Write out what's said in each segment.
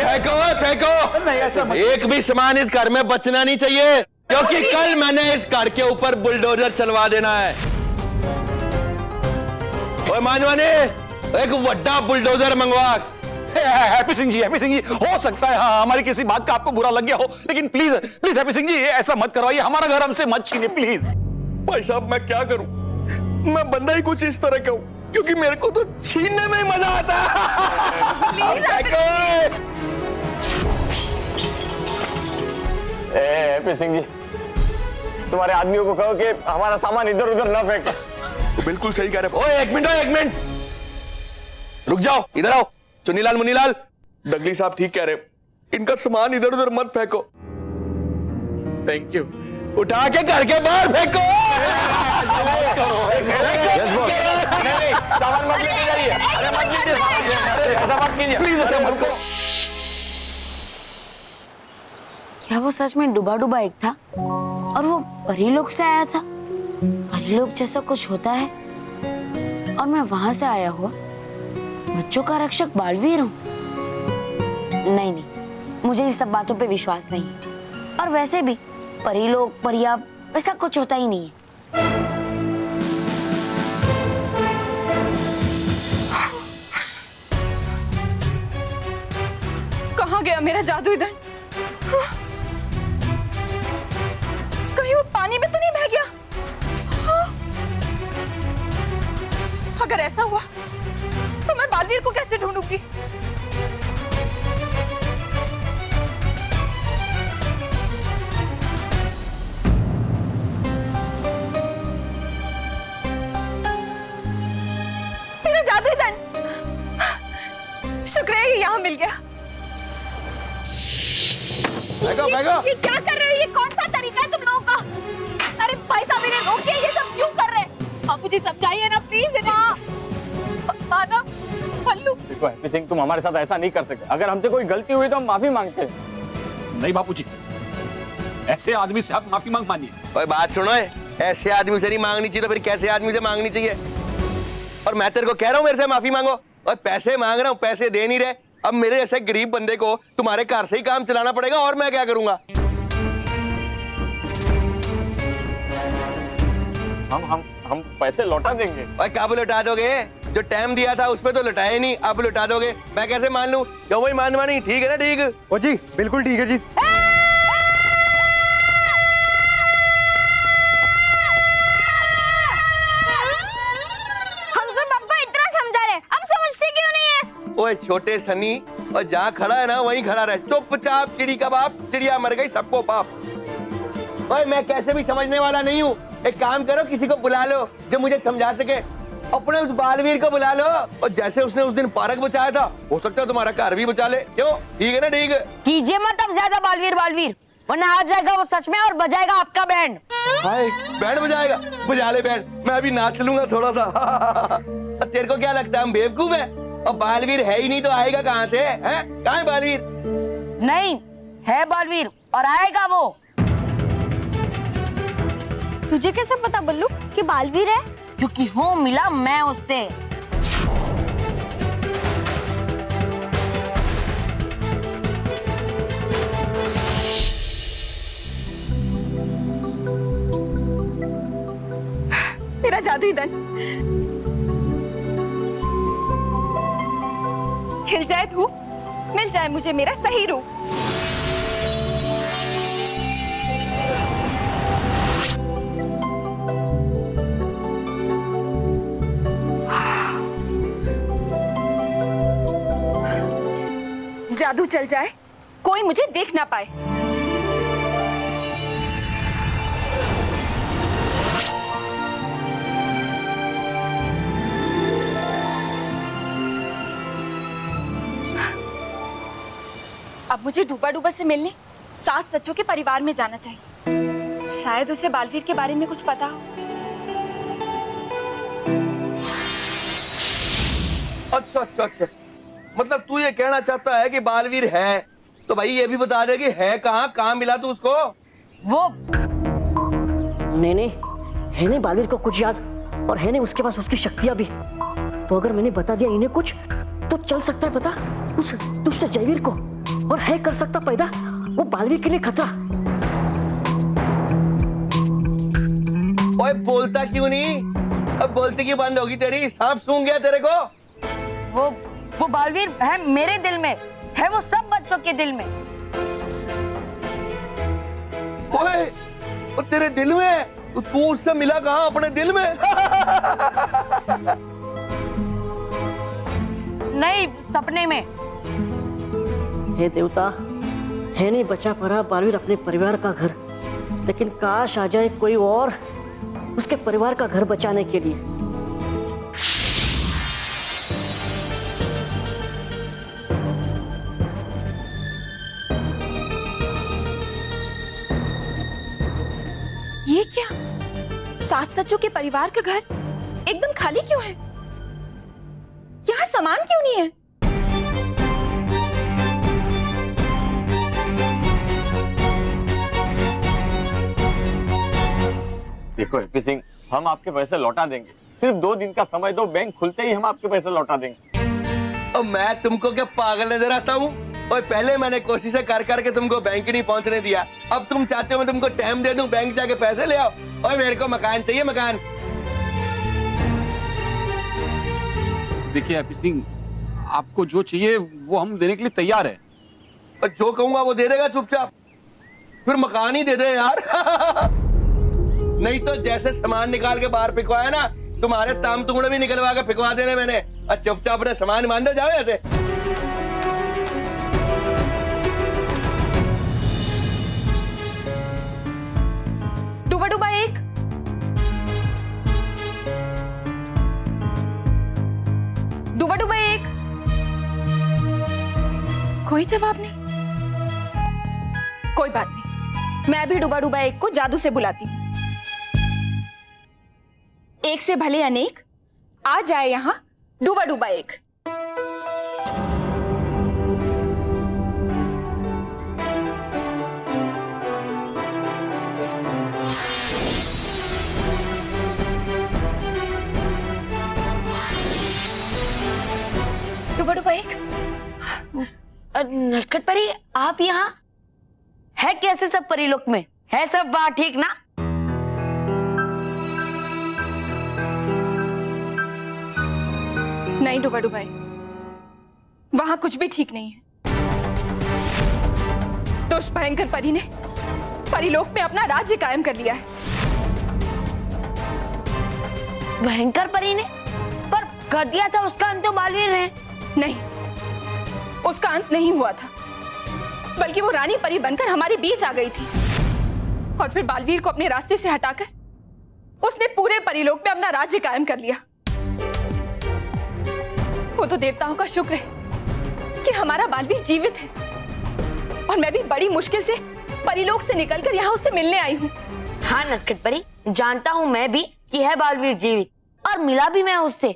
फेंको फेंको। नहीं ऐसा मत। एक भी सामान इस घर में बचना नहीं चाहिए, क्योंकि कल मैंने इस घर के ऊपर बुलडोजर चलवा देना है। ओए मानवाने, एक वड्डा बुलडोजर मंगवा। हैप्पी सिंह जी, हो सकता है हाँ हमारी किसी बात का आपको बुरा लग गया हो, लेकिन please please happy Singh ji ऐसा मत करवाइए, हमारा घर हमसे मत छीनिए प्लीज। भाई साहब मैं क्या करूं, मैं बंदा ही कुछ इस तरह का हूं, क्योंकि मेरे को तो छीनने में ही मजा आता है। हैप्पी सिंह जी, तुम्हारे आदमियों को कहो कि हमारा सामान इधर उधर न फेंके। तो बिल्कुल सही कह रहे हो। ओए एक मिनट रुक जाओ, इधर आओ। चुन्नीलाल मुन्नीलाल, डगली साहब ठीक कह रहे हो, इनका सामान इधर उधर मत फेंको। Thank you. उठा के घर के बाहर फेंको। सामान मत लेके जाइए, अरे मत लीजिए, ऐसा मत कीजिए प्लीज, ऐसा मत करो। क्या वो सच में डूबा डूबा एक था और वो परी लोक से आया था? परी लोक जैसा कुछ होता है और मैं वहां से आया हुआ बच्चों का रक्षक बालवीर हूँ? नहीं, मुझे इस सब बातों पे विश्वास नहीं है। और वैसे भी परी लोक परिया वैसा कुछ होता ही नहीं है। कहाँ गया मेरा जादुई दंड? कहीं वो पानी में तो नहीं बह गया? अगर ऐसा हुआ तो मैं बालवीर को कैसे ढूंढूंगी? मेरा जादुई दंड, शुक्र है ये यहाँ मिल गया। ये क्या कर रहे हो? ये कौन सा तरीका है तुम लोगों का? अरे भाई साहब इन्हें रोकिए, ये सब क्यों कर रहे हैं? आप मुझे समझाइए ना प्लीज। माना पल्लू, देखो हैप्पी सिंह, तुम हमारे साथ ऐसा नहीं कर सकते। अगर हमसे कोई गलती हुई तो हम माफी मांगते हैं। नहीं बापूजी, ऐसे आदमी से आप माफी मानिए। ओए बात सुनो, ऐसे आदमी से नहीं मांगनी चाहिए तो फिर कैसे आदमी से मांगनी चाहिए? और मैं तेरे को कह रहा हूँ मेरे से माफी मांगो, और पैसे मांग रहा हूँ, पैसे दे नहीं रहे। अब मेरे जैसे गरीब बंदे को तुम्हारे घर से ही काम चलाना पड़ेगा, और मैं क्या करूंगा? हम पैसे लौटा देंगे। और कब लौटा दोगे? जो टाइम दिया था उसमें तो लौटाए नहीं, अब लौटा दोगे? मैं कैसे मान लूं? क्यों भाई मानवा नहीं? ठीक है ना? ठीक ओ जी बिल्कुल ठीक है जी। हम सब आपको इतना समझा रहे, अब समझते क्यों नहीं है? ओए छोटे सनी, और जहाँ खड़ा है ना वहीं खड़ा रहे, चुपचाप। चिड़ी का बाप, चिड़िया मर गई सबको पाप। ओए मैं कैसे भी समझने वाला नहीं हूँ। एक काम करो, किसी को बुला लो जो मुझे समझा सके। अपने उस बालवीर को बुला लो, और जैसे उसने उस दिन पार्क बचाया था, हो सकता है तुम्हारा घर भी बचा ले। क्यों? ठीक है ना? ठीक है। कीजिए मत अब ज्यादा बालवीर, वरना आ जाएगा वो सच में और बजाएगा आपका बैंड। हाय, बैंड बजाएगा? बजा ले बैंड, मैं अभी नाच लूंगा थोड़ा सा। तेरे को क्या लगता है हम बेवकूफ हैं? और बालवीर है ही नहीं तो आएगा कहाँ से? हैं? कहाँ है बालवीर? नहीं है बालवीर, और आएगा वो। तुझे कैसे पता बल्लू कि बालवीर है? क्योंकि हूँ मिला मैं उससे। मेरा जादुई दंड खिल जाए धूप, मिल जाए मुझे मेरा सही रूप। जादू चल जाए, कोई मुझे देख ना पाए। अब मुझे डूबा डूबा से मिलने सास सच्चों के परिवार में जाना चाहिए। शायद उसे बालवीर के बारे में कुछ पता हो। अच्छा, मतलब तू ये कहना चाहता है कि बालवीर है, तो भाई ये भी बता दे कि है कहाँ मिला तू उसको? वो नहीं है नहीं बालवीर को कुछ याद, और है नहीं उसके पास उसकी शक्तियां भी। तो अगर मैंने बता दिया इन्हें कुछ, तो चल सकता है पता उस दुष्ट जयवीर को। और है कर सकता पैदा वो बालवीर के लिए खतरा। ओए बोलता क्यों नहीं? अब बोलती क्यों बंद होगी तेरी? सांप सूंघ गया तेरे को? वो बालवीर है मेरे दिल में, है वो सब बच्चों के दिल में। ओए वो तेरे दिल में है? तो तू उससे मिला कहाँ अपने दिल में? नहीं, सपने में। हे देवता, है नहीं बचा पड़ा बालवीर अपने परिवार का घर, लेकिन काश आ जाए कोई और उसके परिवार का घर बचाने के लिए। ये क्या? सास सचों के परिवार का घर एकदम खाली क्यों है? यहाँ सामान क्यों नहीं है? देखो हैप्पी सिंह, हम आपके पैसे लौटा देंगे। सिर्फ 2 दिन का समय दो, बैंक खुलते ही हम आपके पैसे लौटा देंगे। और मैं तुमको क्या पागल नजर आता हूँ? और पहले मैंने कोशिशें कर करके तुमको बैंक ही नहीं पहुंचने दिया, अब तुम चाहते हो मैं तुमको टाइम दे दूं, बैंक जाके पैसे ले आओ। और मेरे को मकान चाहिए, मकान। देखिए हैप्पी सिंह, आपको जो चाहिए वो हम देने के लिए तैयार है। और जो कहूंगा वो दे देगा चुपचाप? फिर मकान ही दे दे यार। नहीं तो जैसे सामान निकाल के बाहर फेंकवाया ना, तुम्हारे ताम तुमड़े भी निकलवा के फेंकवा देने मैंने। और चुपचाप अपने सामान मान दे, जाओ ऐसे। डूबा डूबा एक, डूबा डूबा एक, कोई जवाब नहीं। कोई बात नहीं, मैं भी डूबा डूबा एक को जादू से बुलाती हूँ। एक से भले अनेक, आ जाए यहां डूबा डूबा एक। डूबा डूबा एक। नटखट परी, आप यहाँ है कैसे? सब परिलोक में है सब वहाँ ठीक ना? नहीं डूबा डूबा एक, वहां कुछ भी ठीक नहीं है। तो उस भयंकर परी ने परिलोक में अपना राज्य कायम कर लिया है। भयंकर परी ने? पर कर दिया था उसका अंत तो बालवीर ने। नहीं, उसका अंत नहीं हुआ था, बल्कि वो रानी परी बनकर हमारे बीच आ गई थी। और फिर बालवीर को अपने रास्ते से हटाकर उसने पूरे परिलोक में अपना राज्य कायम कर लिया। वो तो देवताओं का शुक्र है कि हमारा बालवीर जीवित है, और मैं भी बड़ी मुश्किल से परिलोक से निकलकर यहाँ उससे मिलने आई हूँ। हाँ नटखट परी, जानता हूँ मैं भी कि है बालवीर जीवित, और मिला भी मैं उससे,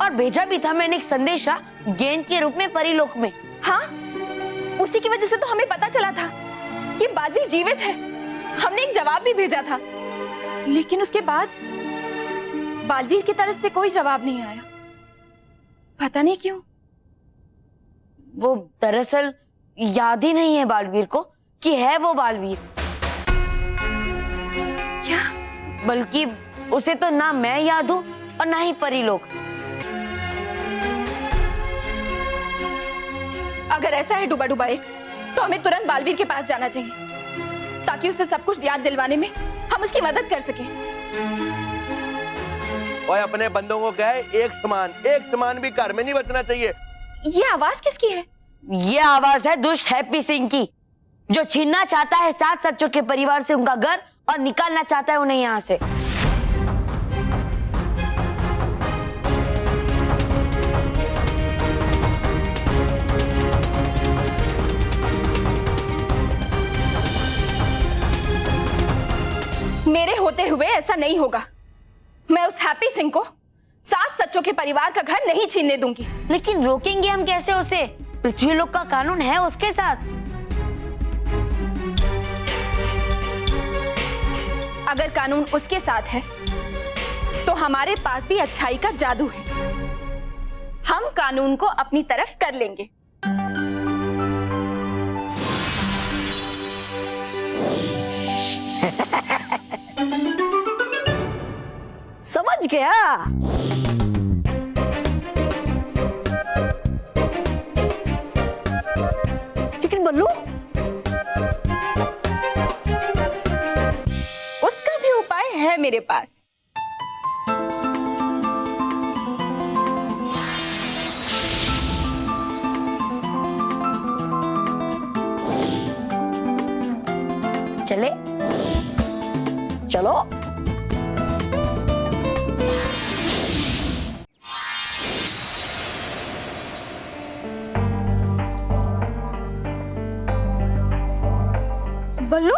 और भेजा भी था मैंने एक संदेशा गेंद के रूप में परिलोक में। हाँ, उसी की वजह से तो हमें पता चला था कि बालवीर जीवित है। हमने एक जवाब भी भेजा था, लेकिन उसके बाद बालवीर की तरफ से कोई जवाब नहीं आया। पता नहीं क्यों। वो दरअसल याद ही नहीं है बालवीर को कि है वो बालवीर। क्या? बल्कि उसे तो ना मैं याद हूं और ना ही परिलोक। अगर ऐसा है डूबा डूबा एक, तो हमें तुरंत बालवीर के पास जाना चाहिए, ताकि उसे सब कुछ याद दिलवाने में हम उसकी मदद कर सकें। और अपने बंदों को कहे एक समान भी घर में नहीं बचना चाहिए। ये आवाज किसकी है? ये आवाज है दुष्ट हैप्पी सिंह की, जो छीनना चाहता है सात सच्चों के परिवार से उनका घर और निकालना चाहता है उन्हें यहाँ से। मेरे होते हुए ऐसा नहीं होगा। मैं उस हैप्पी सिंह को सात सच्चों के परिवार का घर नहीं छीनने दूंगी। लेकिन रोकेंगे हम कैसे उसे? पृथ्वीलोक का कानून है उसके साथ। अगर कानून उसके साथ है, तो हमारे पास भी अच्छाई का जादू है। हम कानून को अपनी तरफ कर लेंगे। समझ गया। लेकिन बल्लू, उसका भी उपाय है मेरे पास। चले चलो। बल्लू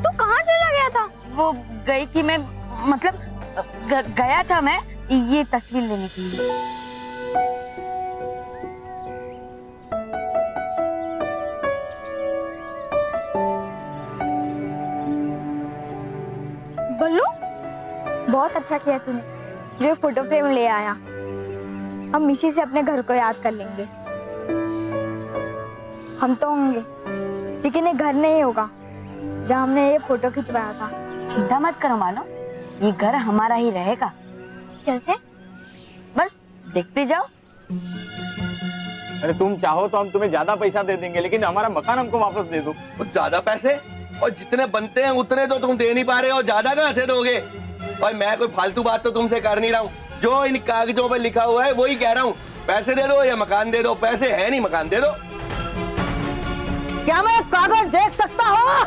तू कहाँ चला गया था? वो गई थी मैं, मतलब गया था मैं ये तस्वीर लेने के लिए। बल्लू बहुत अच्छा किया तूने जो फोटो फ्रेम ले आया। हम मिशी से अपने घर को याद कर लेंगे। हम तो होंगे लेकिन ये घर नहीं होगा जहाँ हमने ये फोटो खिंचवाया था। चिंता मत करो मानो, ये घर हमारा ही रहेगा। कैसे? बस देखते जाओ। अरे तुम चाहो तो हम तुम्हें ज्यादा पैसा दे देंगे, लेकिन हमारा मकान हमको वापस दे दो। और ज्यादा पैसे? और जितने बनते हैं उतने तो तुम दे नहीं पा रहे हो, ज्यादा कहाँ से दोगे? और मैं कोई फालतू बात तो तुमसे कर नहीं रहा हूँ, जो इन कागजों पे लिखा हुआ है वही कह रहा हूँ। पैसे दे दो या मकान दे दो। पैसे है नहीं, मकान दे दो। क्या मैं कागज देख सकता हूँ?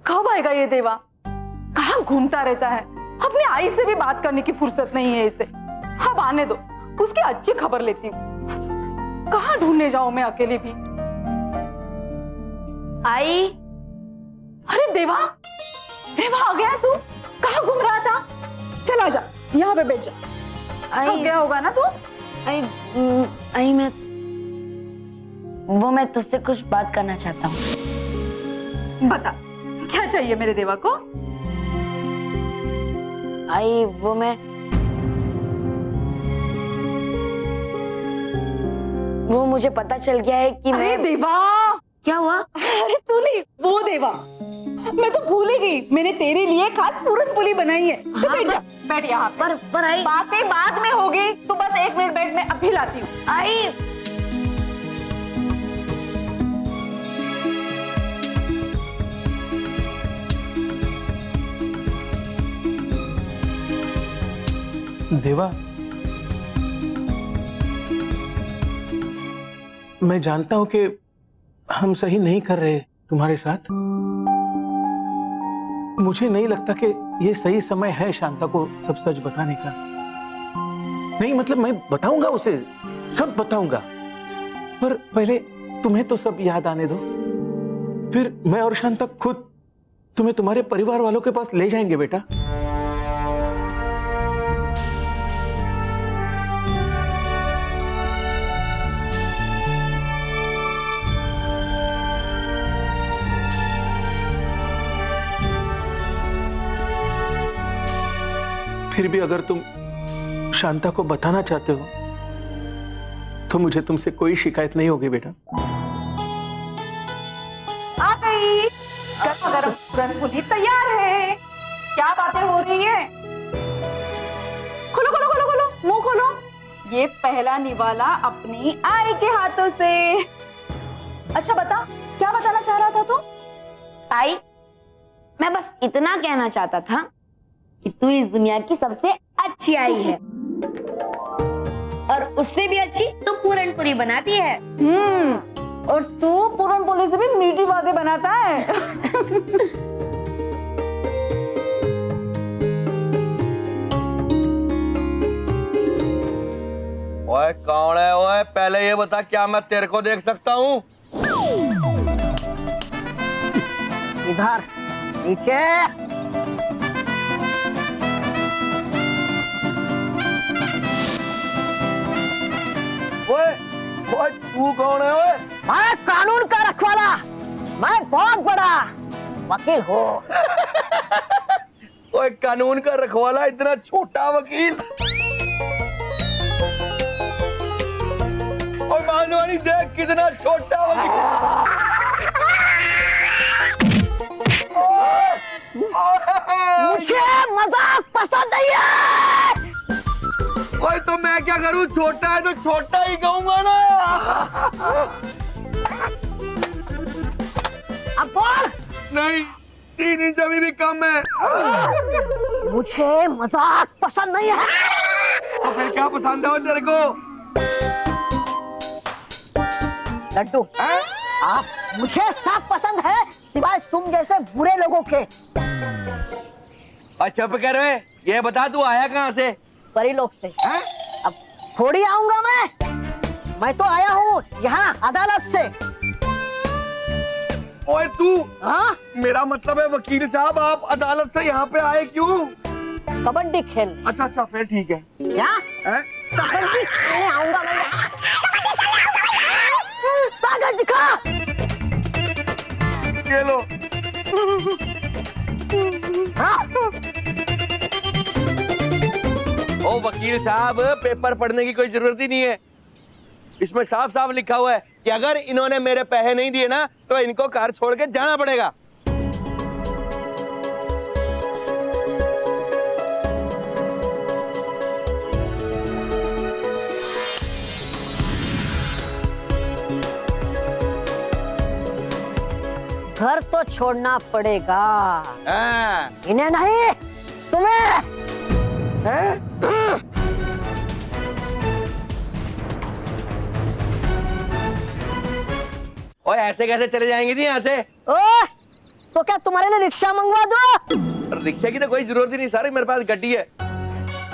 कब आएगा ये देवा? कहाँ घूमता रहता है? अपनी आई से भी बात करने की फुर्सत नहीं है इसे। अब आने दो, उसकी अच्छी खबर लेती हूँ। कहाँ ढूंढने जाऊं मैं अकेले भी? आई, अरे देवा, देवा आ गया तू? कहाँ घूम रहा था? चला जा, यहाँ पे बैठ जा। थक गया होगा ना तू? आई मैं तुझसे कुछ बात करना चाहता हूँ। बता, क्या चाहिए मेरे देवा को? आई वो मुझे पता चल गया है कि अरे मैं। देवा, क्या हुआ? अरे तू नहीं, वो देवा। मैं तो भूल ही गई, मैंने तेरे लिए खास पूरन पुली बनाई है। तू बैठ जा, बैठ यहाँ पे। पर आई, बातें बाद में होगी, तू बस 1 मिनट बैठ, मैं अभी लाती हूँ। आई देवा, मैं जानता हूं कि हम सही नहीं कर रहे तुम्हारे साथ। मुझे नहीं लगता कि ये सही समय है शांता को सब सच बताने का। नहीं मतलब मैं बताऊंगा उसे, सब बताऊंगा, पर पहले तुम्हें तो सब याद आने दो, फिर मैं और शांता खुद तुम्हें तुम्हारे परिवार वालों के पास ले जाएंगे बेटा। फिर भी अगर तुम शांता को बताना चाहते हो तो मुझे तुमसे कोई शिकायत नहीं होगी बेटा। आ गई, गरम गरम पूरन पुली तैयार है। क्या बातें हो रही है? खोलो खोलो खोलो खोलो, मुंह खोलो। ये पहला निवाला अपनी आई के हाथों से। अच्छा बता, क्या बताना चाह रहा था तू? आई, मैं बस इतना कहना चाहता था कि तू इस दुनिया की सबसे अच्छी आई है, और उससे भी अच्छी तू पूरनपुरी बनाती है। और तू पूरन पुली से भी मीठी बातें बनाता है। ओए कौन है? ओए पहले ये बता, क्या मैं तेरे को देख सकता हूँ? इधर नीचे। ओए ओए तू कौन है? ओए मैं कानून का रखवाला, मैं बहुत बड़ा वकील हूँ। ओए कानून का रखवाला, इतना छोटा वकील? ओए मानवानी देख कितना छोटा मुझे मजाक पसंद नहीं है। ओए तो मैं क्या करूं, छोटा है तो छोटा ही कहूंगा ना। अब बोल। नहीं, 3 इंच अभी भी कम है। मुझे मजाक पसंद नहीं है। तो फिर क्या पसंद है तेरे को? लड्डू, आप मुझे सब पसंद है सिवाय तुम जैसे बुरे लोगों के। अच्छा चुप कर रहे, ये बता तू आया कहाँ से? परिलोक से। अब थोड़ी आऊंगा मैं तो आया हूँ यहाँ अदालत से। ओए तू, हाँ? मेरा मतलब है वकील साहब, आप अदालत से यहाँ पे आए क्यों? कबड्डी खेल। अच्छा अच्छा फिर ठीक है। क्या? कबड्डी खेलने आऊंगा मैं। कागज दिखा। ये लो। ओ वकील साहब, पेपर पढ़ने की कोई जरूरत ही नहीं है। इसमें साफ साफ लिखा हुआ है कि अगर इन्होंने मेरे पैसे नहीं दिए ना तो इनको घर छोड़ के जाना पड़ेगा। घर तो छोड़ना पड़ेगा। हाँ। इन्हें नहीं, तुम्हें। ओए ऐसे कैसे चले जाएंगे जी यहाँ से? ओए, तो क्या तुम्हारे लिए रिक्शा मंगवा दो? रिक्शे की तो कोई जरूरत ही नहीं सर, मेरे पास गड्डी है।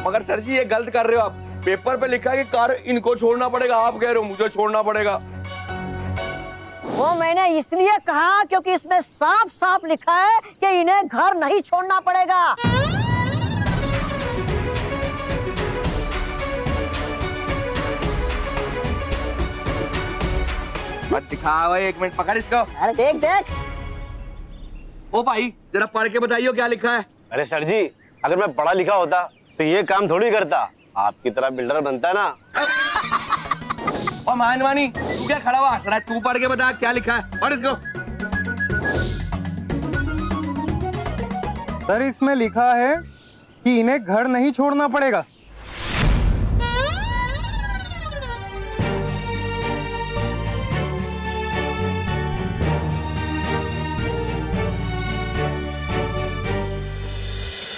मगर सर जी ये गलत कर रहे हो आप। पेपर पे लिखा है कि कार इनको छोड़ना पड़ेगा, आप कह रहे हो मुझे छोड़ना पड़ेगा। वो मैंने इसलिए कहा क्योंकि इसमें साफ साफ लिखा है कि इन्हें घर नहीं छोड़ना पड़ेगा। मत दिखाओ, 1 मिनट पकड़ इसको। अरे देख देख। ओ भाई जरा पढ़ के बताइए क्या लिखा है। अरे सर जी, अगर मैं पढ़ा लिखा होता तो ये काम थोड़ी करता, आपकी तरह बिल्डर बनता ना। ओ मानवानी, तू क्या खड़ा हुआ हंस रहा है? तू पढ़ के बता क्या लिखा है, पढ़ इसको। सर इसमें लिखा है कि इन्हें घर नहीं छोड़ना पड़ेगा।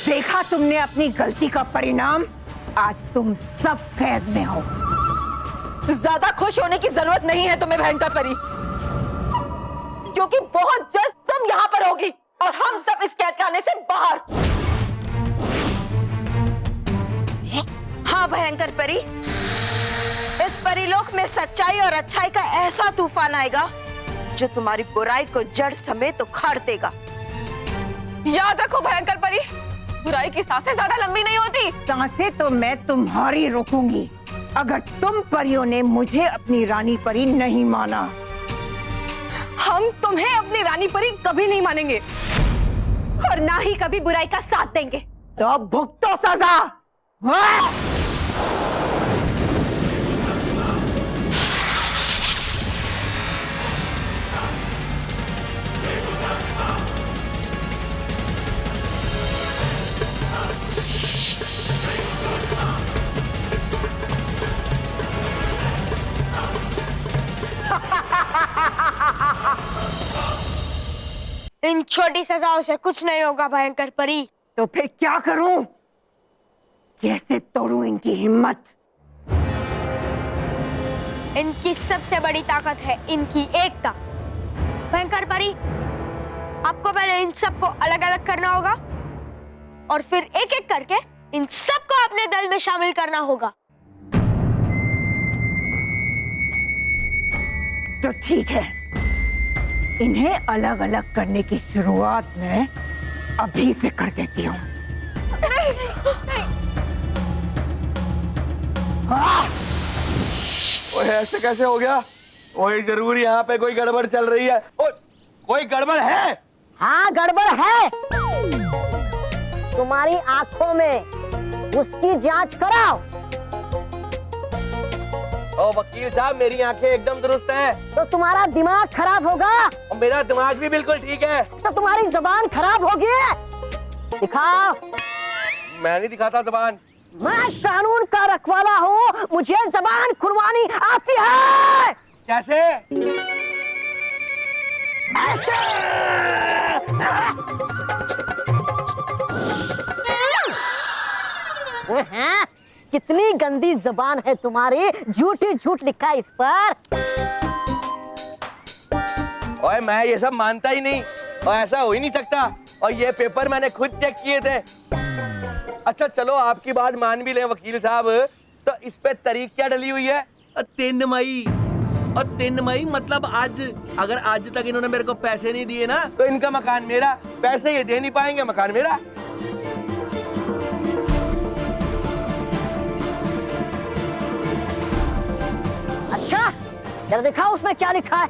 देखा तुमने अपनी गलती का परिणाम, आज तुम सब कैद में हो। ज्यादा खुश होने की जरूरत नहीं है तुम्हें भयंकर परी, क्योंकि बहुत जल्द तुम यहाँ पर होगी और हम सब इस कैद खाने से बाहर। हाँ भयंकर परी, इस परीलोक में सच्चाई और अच्छाई का ऐसा तूफान आएगा जो तुम्हारी बुराई को जड़ समेत उखाड़ देगा। याद रखो भयंकर परी, बुराई की सांसें ज्यादा लंबी नहीं होती। सांसें तो मैं तुम्हारी रोकूंगी अगर तुम परियों ने मुझे अपनी रानी परी नहीं माना। हम तुम्हें अपनी रानी परी कभी नहीं मानेंगे और ना ही कभी बुराई का साथ देंगे। तो अब भुगतो सजा। हाँ? इन छोटी सजाओं से कुछ नहीं होगा भयंकर परी। तो फिर क्या करूं? कैसे तोड़ूं इनकी हिम्मत? इनकी सबसे बड़ी ताकत है इनकी एकता। भयंकर परी, आपको पहले इन सबको अलग अलग करना होगा और फिर एक एक करके इन सबको अपने दल में शामिल करना होगा। तो ठीक है, इन्हें अलग अलग करने की शुरुआत मैं अभी से कर देती हूँ। ओए ऐसे कैसे हो गया? ओए जरूर यहाँ पे कोई गड़बड़ चल रही है। ओ, कोई गड़बड़ है? हाँ गड़बड़ है। तुम्हारी आंखों में उसकी जांच कराओ। ओ वकील साहब, मेरी आंखें एकदम दुरुस्त हैं। तो तुम्हारा दिमाग खराब होगा। और मेरा दिमाग भी बिल्कुल ठीक है। तो तुम्हारी जबान खराब होगी। दिखाओ। मैं नहीं दिखाता जबान। मैं कानून का रखवाला हूँ, मुझे जबान खुलवानी आती है। कैसे? ऐसे। हाँ, कितनी गंदी जबान है तुम्हारी, झूठ ही झूठ लिखा है इस पर। ओए मैं ये सब मानता ही नहीं, और ऐसा हो ही नहीं सकता। और ये पेपर मैंने खुद चेक किए थे। अच्छा चलो आपकी बात मान भी लें वकील साहब, तो इस पे तारीख क्या डली हुई है? 3 मई। और 3 मई मतलब आज। अगर आज तक इन्होंने मेरे को पैसे नहीं दिए ना, तो इनका मकान मेरा। पैसे ये दे नहीं पाएंगे, मकान मेरा। अच्छा जरा दिखाओ उसमें क्या लिखा है।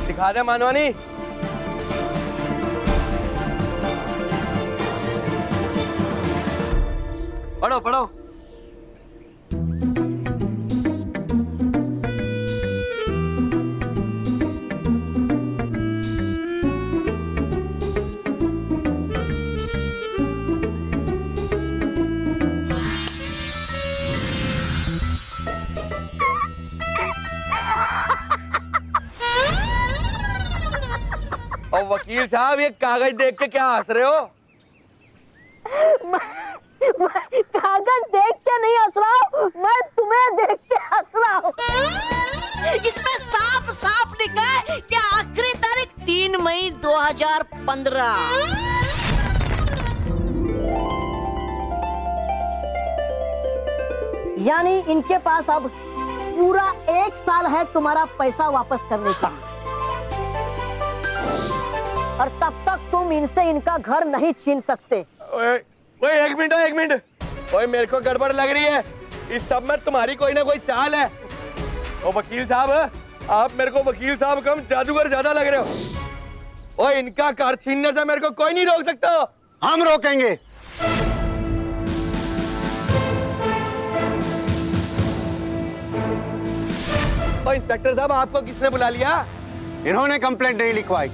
दिखा दे मानवानी। पढ़ो पढ़ो। और वकील साहब ये कागज देख के क्या हंस रहे हो? कागज देख के नहीं हंस रहा हूँ, मैं तुम्हें देख के हंस रहा हूँ। इसमें साफ साफ लिखा है कि आखिरी तारीख 3 मई 2015। यानी इनके पास अब पूरा 1 साल है तुम्हारा पैसा वापस करने का। और तब तक तुम इनसे इनका घर नहीं छीन सकते। ओए, ओए, एक मिनट। ओए मेरे को गड़बड़ लग रही है। इस सब में तुम्हारी कोई ना कोई चाल है। ओ वकील साहब, आप मेरे को वकील साहब कम जादूगर ज्यादा लग रहे हो। ओए इनका घर छीनने से मेरे को कोई नहीं रोक सकता। हम रोकेंगे। ओ इंस्पेक्टर साहब, आपको किसने बुला लिया? इन्होंने कंप्लेंट नहीं लिखवाई,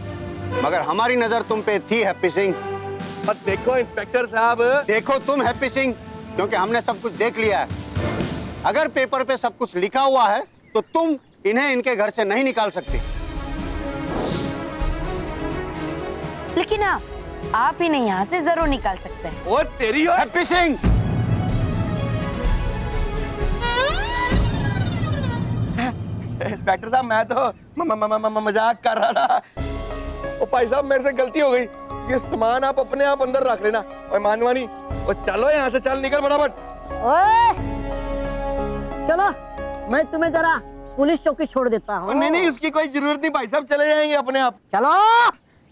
मगर हमारी नजर तुम पे थी हैप्पी सिंह। और देखो इंस्पेक्टर साहब, देखो तुम हैप्पी सिंह, क्योंकि हमने सब कुछ देख लिया है। अगर पेपर पे सब कुछ लिखा हुआ है तो तुम इन्हें इनके घर से नहीं निकाल सकते। लेकिन आप इन्हें यहाँ से जरूर निकाल सकते हैं। ओ तेरी हो हैप्पी सिंह। इंस्पेक्टर साहब, मैं तो मजाक कर रहा था। ओ भाई साहब, मेरे से गलती हो गई। ये सामान आप अपने आप अंदर रख लेना। ओए मानवानी, ओ चलो यहाँ से, चल निकल फटाफट। ओए, चलो मैं तुम्हें जरा पुलिस चौकी छोड़ देता हूँ। नहीं, उसकी कोई जरूरत नहीं भाई साहब, चले जाएंगे अपने आप। चलो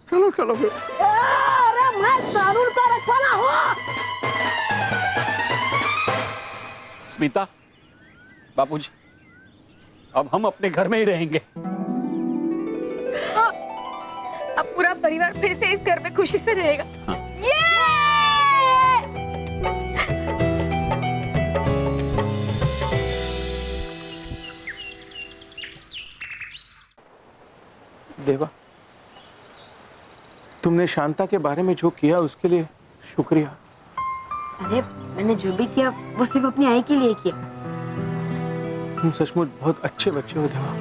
चलो चलो फिर। अरे मैं कानून का रखवाला हूँ। स्मिता, बापूजी, अब हम अपने घर में ही रहेंगे। हाँ, अब पूरा परिवार फिर से इस घर में खुशी से रहेगा। ये! देवा, तुमने शांता के बारे में जो किया उसके लिए शुक्रिया। अरे मैंने जो भी किया वो सिर्फ अपनी आई के लिए किया। तुम सचमुच बहुत अच्छे बच्चे हो देवा।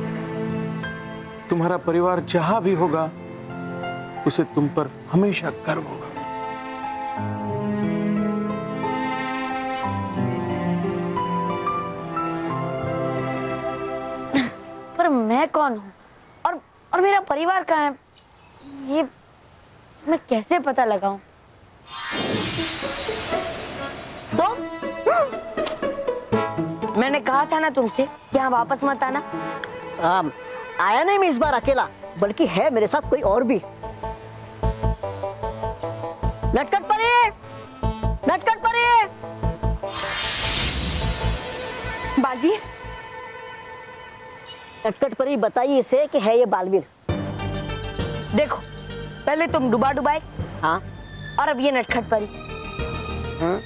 तुम्हारा परिवार जहां भी होगा उसे तुम पर हमेशा गर्व होगा। पर मैं कौन हूँ और मेरा परिवार कहाँ है, ये मैं कैसे पता लगाऊं? तो मैंने कहा था ना तुमसे कि यहाँ वापस मत आना। आया नहीं मैं इस बार अकेला, बल्कि है मेरे साथ कोई और भी। नटखट परी, नटखट परी। बालवीर, नटखट परी, बताइए इसे कि है ये बालवीर। देखो, पहले तुम डुबा डुबाए, हाँ, और अब ये नटखट परी। हाँ?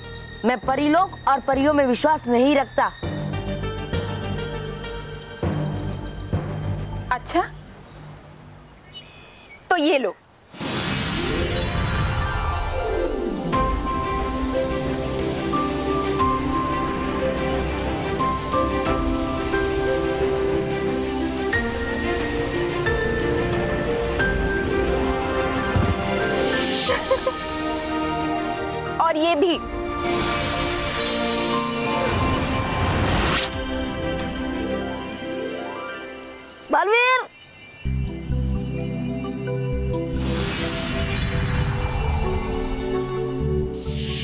मैं परी लोग और परियों में विश्वास नहीं रखता। अच्छा, तो ये लो। और ये भी। बालवीर,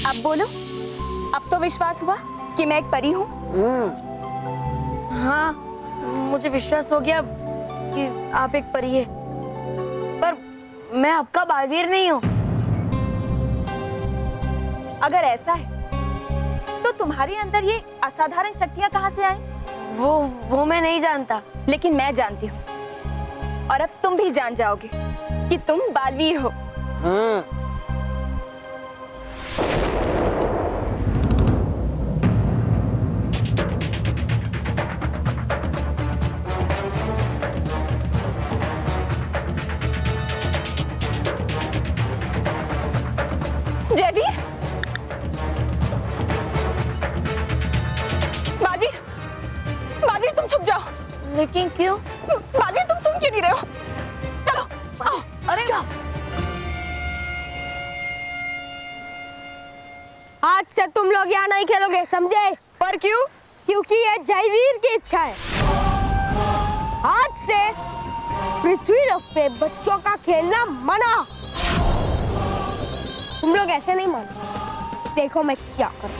अब बोलो, अब तो विश्वास हुआ कि मैं एक परी हूँ? हाँ, मुझे विश्वास हो गया कि आप एक परी है, पर मैं आपका बालवीर नहीं हूँ। अगर ऐसा है तो तुम्हारे अंदर ये असाधारण शक्तियाँ कहाँ से आई? वो मैं नहीं जानता। लेकिन मैं जानती हूँ, और अब तुम भी जान जाओगे कि तुम बालवीर हो। जयवीर, बालवीर, बालवीर तुम छुप जाओ। लेकिन क्यों? बालवीर तुम सुन क्यों नहीं रहे हो? चलो आओ। अरे आज से तुम लोग यहाँ नहीं खेलोगे, समझे? पर क्यों? क्योंकि ये जयवीर की इच्छा है। आज से पृथ्वी लोक पे बच्चों का खेलना मना। तुम लोग ऐसे नहीं मानो। देखो मैं क्या करूं।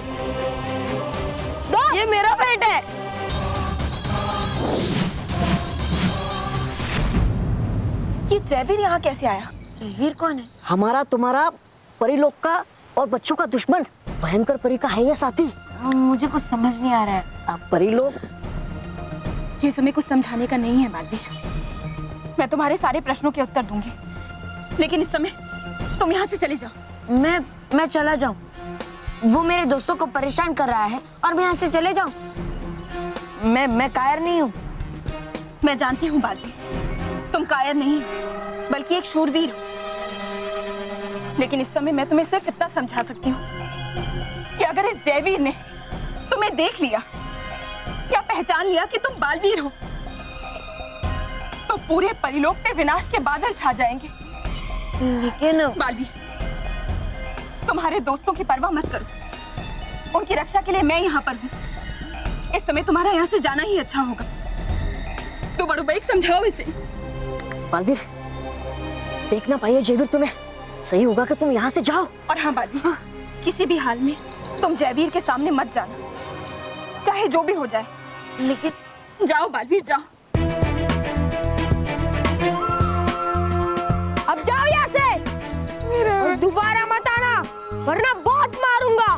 ये मेरा पेट है। ये जयवीर यहाँ कैसे आया? जयवीर कौन है? हमारा तुम्हारा परिलोक का और बच्चों का दुश्मन भयंकर परी का है ये साथी। मुझे कुछ समझ नहीं आ रहा है। आप परिलोक, ये समय कुछ समझाने का नहीं है बालवीर। मैं तुम्हारे सारे प्रश्नों के उत्तर दूंगी, लेकिन इस समय तुम यहाँ से चले जाओ। मैं चला जाऊं? वो मेरे दोस्तों को परेशान कर रहा है और मैं यहाँ से चले जाऊं? मैं कायर नहीं हूँ। मैं जानती हूँ बालवीर, तुम कायर नहीं बल्कि एक शूरवीर हो। लेकिन इस समय मैं तुम्हें सिर्फ इतना समझा सकती हूँ कि अगर इस जयवीर ने तुम्हें देख लिया या पहचान लिया कि तुम बालवीर हो, तो पूरे परिलोक पे विनाश के बादल छा जाएंगे। लेकिन बालवीर, तुम्हारे दोस्तों की परवाह मत करो। उनकी रक्षा के लिए मैं यहाँ पर हूँ। इस समय तुम्हारा यहाँ से जाना ही अच्छा होगा। तो बड़ू भाई समझाओ इसे। बालवीर, देख ना पाइए जयवीर तुम्हें, सही होगा कि तुम यहाँ से जाओ। और हाँ बालवीर, किसी भी हाल में तुम जयवीर के सामने मत जाना, चाहे जो भी हो जाए। लेकिन जाओ बालवीर, जाओ। अब जाओ यहाँ से और दोबारा मत आना, वरना बहुत मारूंगा।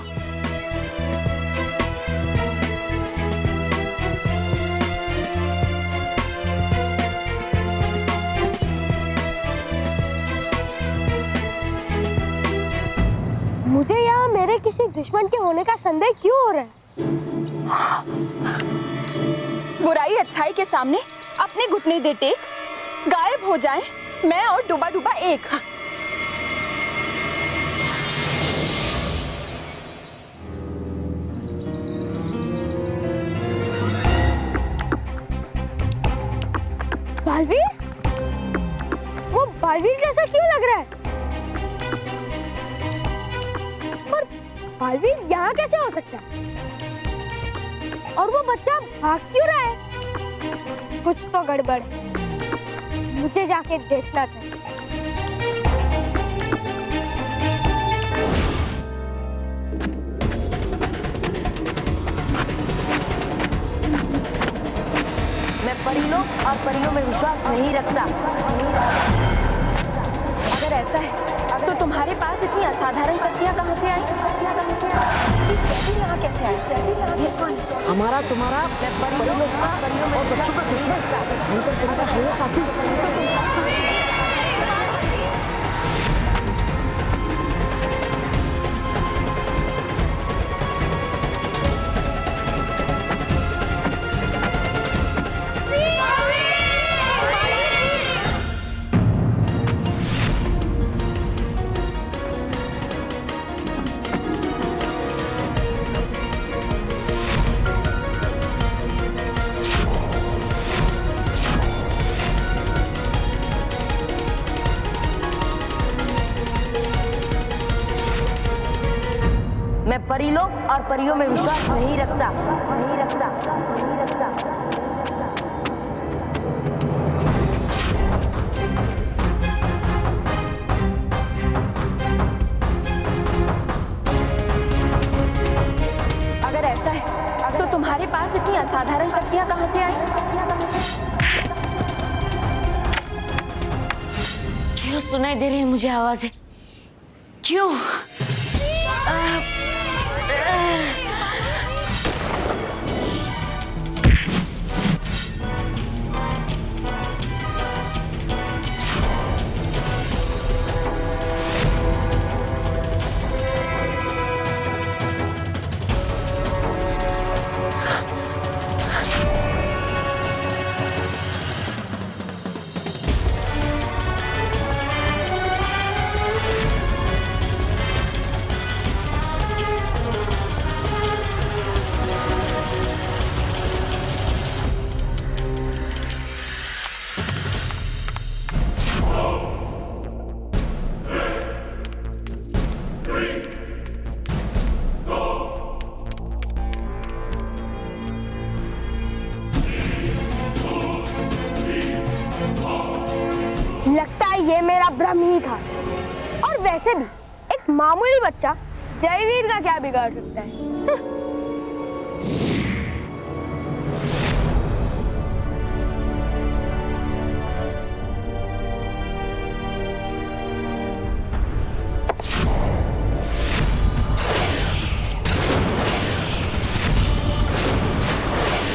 मुझे यहाँ मेरे किसी दुश्मन के होने का संदेह क्यों हो रहा है? बुराई अच्छाई के सामने अपने घुटने दे टेक, गायब हो जाए मैं और डूबा डूबा एक। बालवीर? वो बालवीर जैसा क्यों लग रहा है? पर बालवीर यहाँ कैसे हो सकता है? और वो बच्चा भाग क्यों रहा है? कुछ तो गड़बड़ है। मुझे जाके देखना चाहिए। मैं परिलोक और परियों में विश्वास नहीं रखता। अगर ऐसा है तो तुम्हारे पास इतनी असाधारण शक्तियाँ कहाँ से आई? जयवीर यहाँ कैसे आया? ये कौन है? हमारा तुम्हारा परिलोक का और बच्चों का दुश्मन भयंकर परी का है ये साथी। बालवीर! मैं परीलोक और परियों में विश्वास नहीं रखता। अगर ऐसा है तो तुम्हारे पास इतनी असाधारण शक्तियां कहां से आई? क्यों सुनाई दे रही है मुझे आवाजें? क्यों? लगता है ये मेरा भ्रम ही था। और वैसे भी एक मामूली बच्चा जयवीर का क्या बिगाड़ सकता है?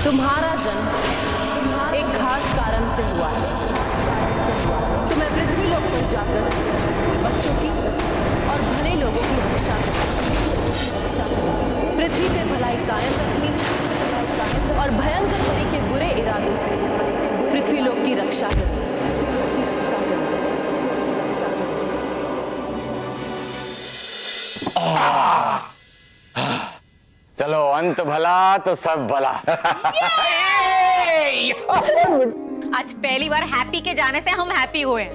तुम्हारा जन्म एक खास कारण से हुआ है। तुम्हें पृथ्वी लोक पर जाकर बच्चों की और भले लोगों की रक्षा करनी, पृथ्वी पे भलाई कायम रखनी और भयंकर परी के बुरे इरादों से पृथ्वी लोक की रक्षा करनी। चलो अंत भला तो सब भला। आज पहली बार हैप्पी के जाने से हम हैप्पी हुए हैं।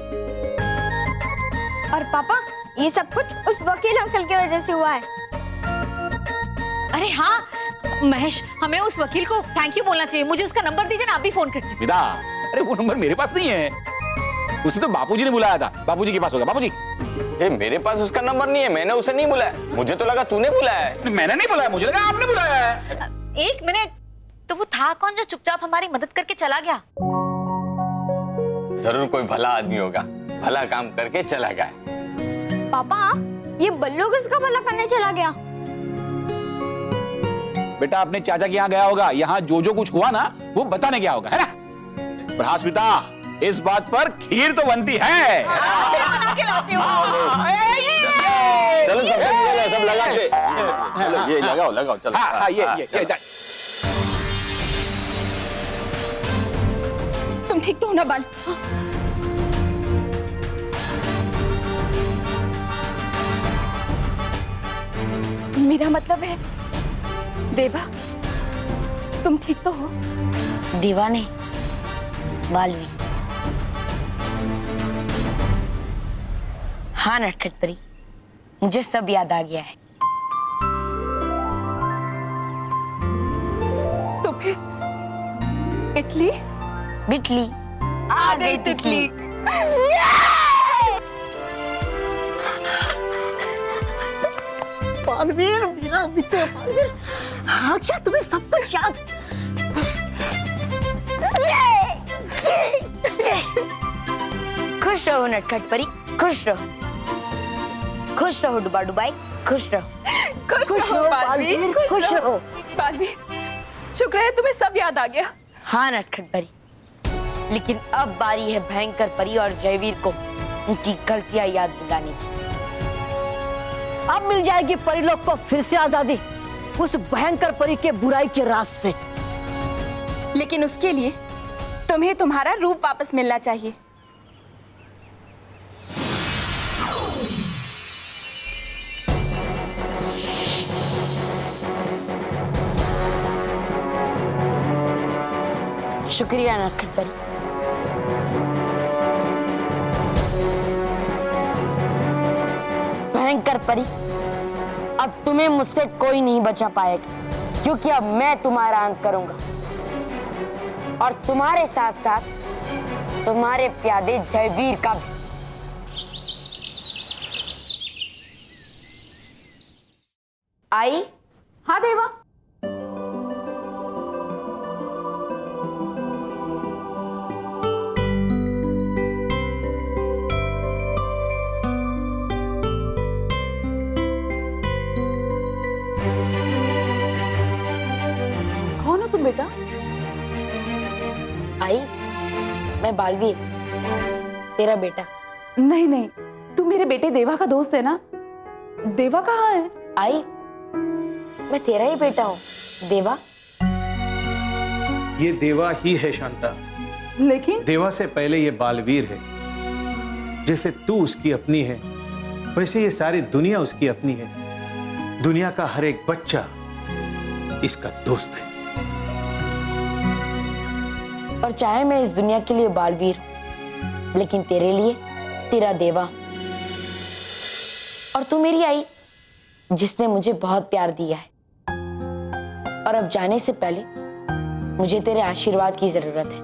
और पापा, ये सब कुछ उस वकील अंकल की वजह से हुआ है। अरे हाँ महेश, हमें उस वकील को थैंक यू बोलना चाहिए। मुझे उसका नंबर दीजिए ना, आप भी फोन करती हूँ। बेटा, अरे वो नंबर मेरे पास नहीं है, उसे तो बापूजी ने बुलाया था। बापूजी के पास होगा। बापूजी, मेरे पास उसका नंबर नहीं है, मैंने उसे नहीं बुलाया। मुझे तो लगा तूने बुलाया है। मैंने नहीं बुलाया, मुझे लगा आपने बुलाया है। एक मिनट, तो वो था कौन जो चुपचाप हमारी मदद करके चला गया? जरूर कोई भला आदमी होगा, भला काम करके चला गया। पापा, ये बल्लू किसका भला करने चला गया? बेटा अपने चाचा के यहाँ गया होगा, यहाँ जो जो कुछ हुआ ना वो बताने गया होगा, है ना? पर हाँ स्मिता, इस बात पर खीर तो बनती है। बना के लाती हूँ। चलो सब लगा के, चलो ये लगाओ चलो। हाँ, ये तुम ठीक तो हो ना बाल? मेरा मतलब है देवा, तुम ठीक तो हो? देवा नहीं, बालवी। हाँ नटखट परी, मुझे सब याद आ गया है। तो फिर इटली बिटली आ गई तितली। पालवीर, मेरा मित्र पालवीर, हाँ क्या तुम्हें सब कुछ याद? खुश रहो नटखट परी, खुश रहो। खुश रहो डुबा डुबाई, खुश रहो। खुश रहो बालवीर, खुश रहो। बालवीर, शुक्र है तुम्हें सब याद आ गया। हाँ नटखट परी, लेकिन अब बारी है भयंकर परी और जयवीर को उनकी गलतियां याद दिलाने की। अब मिल जाएगी परिलोक को फिर से आजादी उस भयंकर परी के बुराई के राज से। लेकिन उसके लिए तुम्हें तुम्हारा रूप वापस मिलना चाहिए। शुक्रिया नटखट परी। भयंकर परी, अब तुम्हें मुझसे कोई नहीं बचा पाएगा, क्योंकि अब मैं तुम्हारा अंत करूंगा और तुम्हारे साथ साथ तुम्हारे प्यादे जयवीर का भी। आई? हाँ देवा। कौन हो तुम बेटा? आई, मैं बालवीर, तेरा बेटा। नहीं नहीं, तू मेरे बेटे देवा का दोस्त है ना? देवा कहाँ है? आई, मैं तेरा ही बेटा हूँ, देवा। ये देवा ही है शांता, लेकिन देवा से पहले ये बालवीर है। जैसे तू उसकी अपनी है, वैसे ये सारी दुनिया उसकी अपनी है। दुनिया का हर एक बच्चा इसका दोस्त है। और चाहे मैं इस दुनिया के लिए बालवीर हूं, लेकिन तेरे लिए तेरा देवा। और तू मेरी आई, जिसने मुझे बहुत प्यार दिया है। और अब जाने से पहले मुझे तेरे आशीर्वाद की जरूरत है,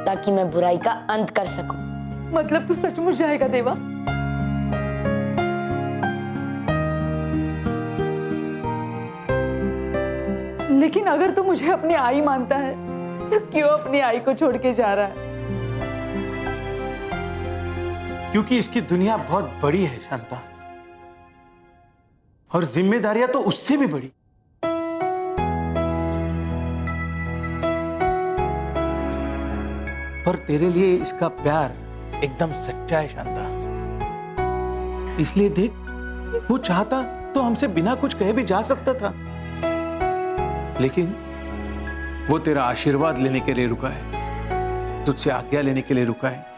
ताकि मैं बुराई का अंत कर सकूं। मतलब तू सचमुच जाएगा देवा? लेकिन अगर तू मुझे अपनी आई मानता है, तो क्यों अपनी आई को छोड़ के जा रहा है? क्योंकि इसकी दुनिया बहुत बड़ी है शांता, और जिम्मेदारियां तो उससे भी बड़ी। पर तेरे लिए इसका प्यार एकदम सच्चा है शांता। इसलिए देख, वो चाहता तो हमसे बिना कुछ कहे भी जा सकता था, लेकिन वो तेरा आशीर्वाद लेने के लिए रुका है, तुझसे आज्ञा लेने के लिए रुका है।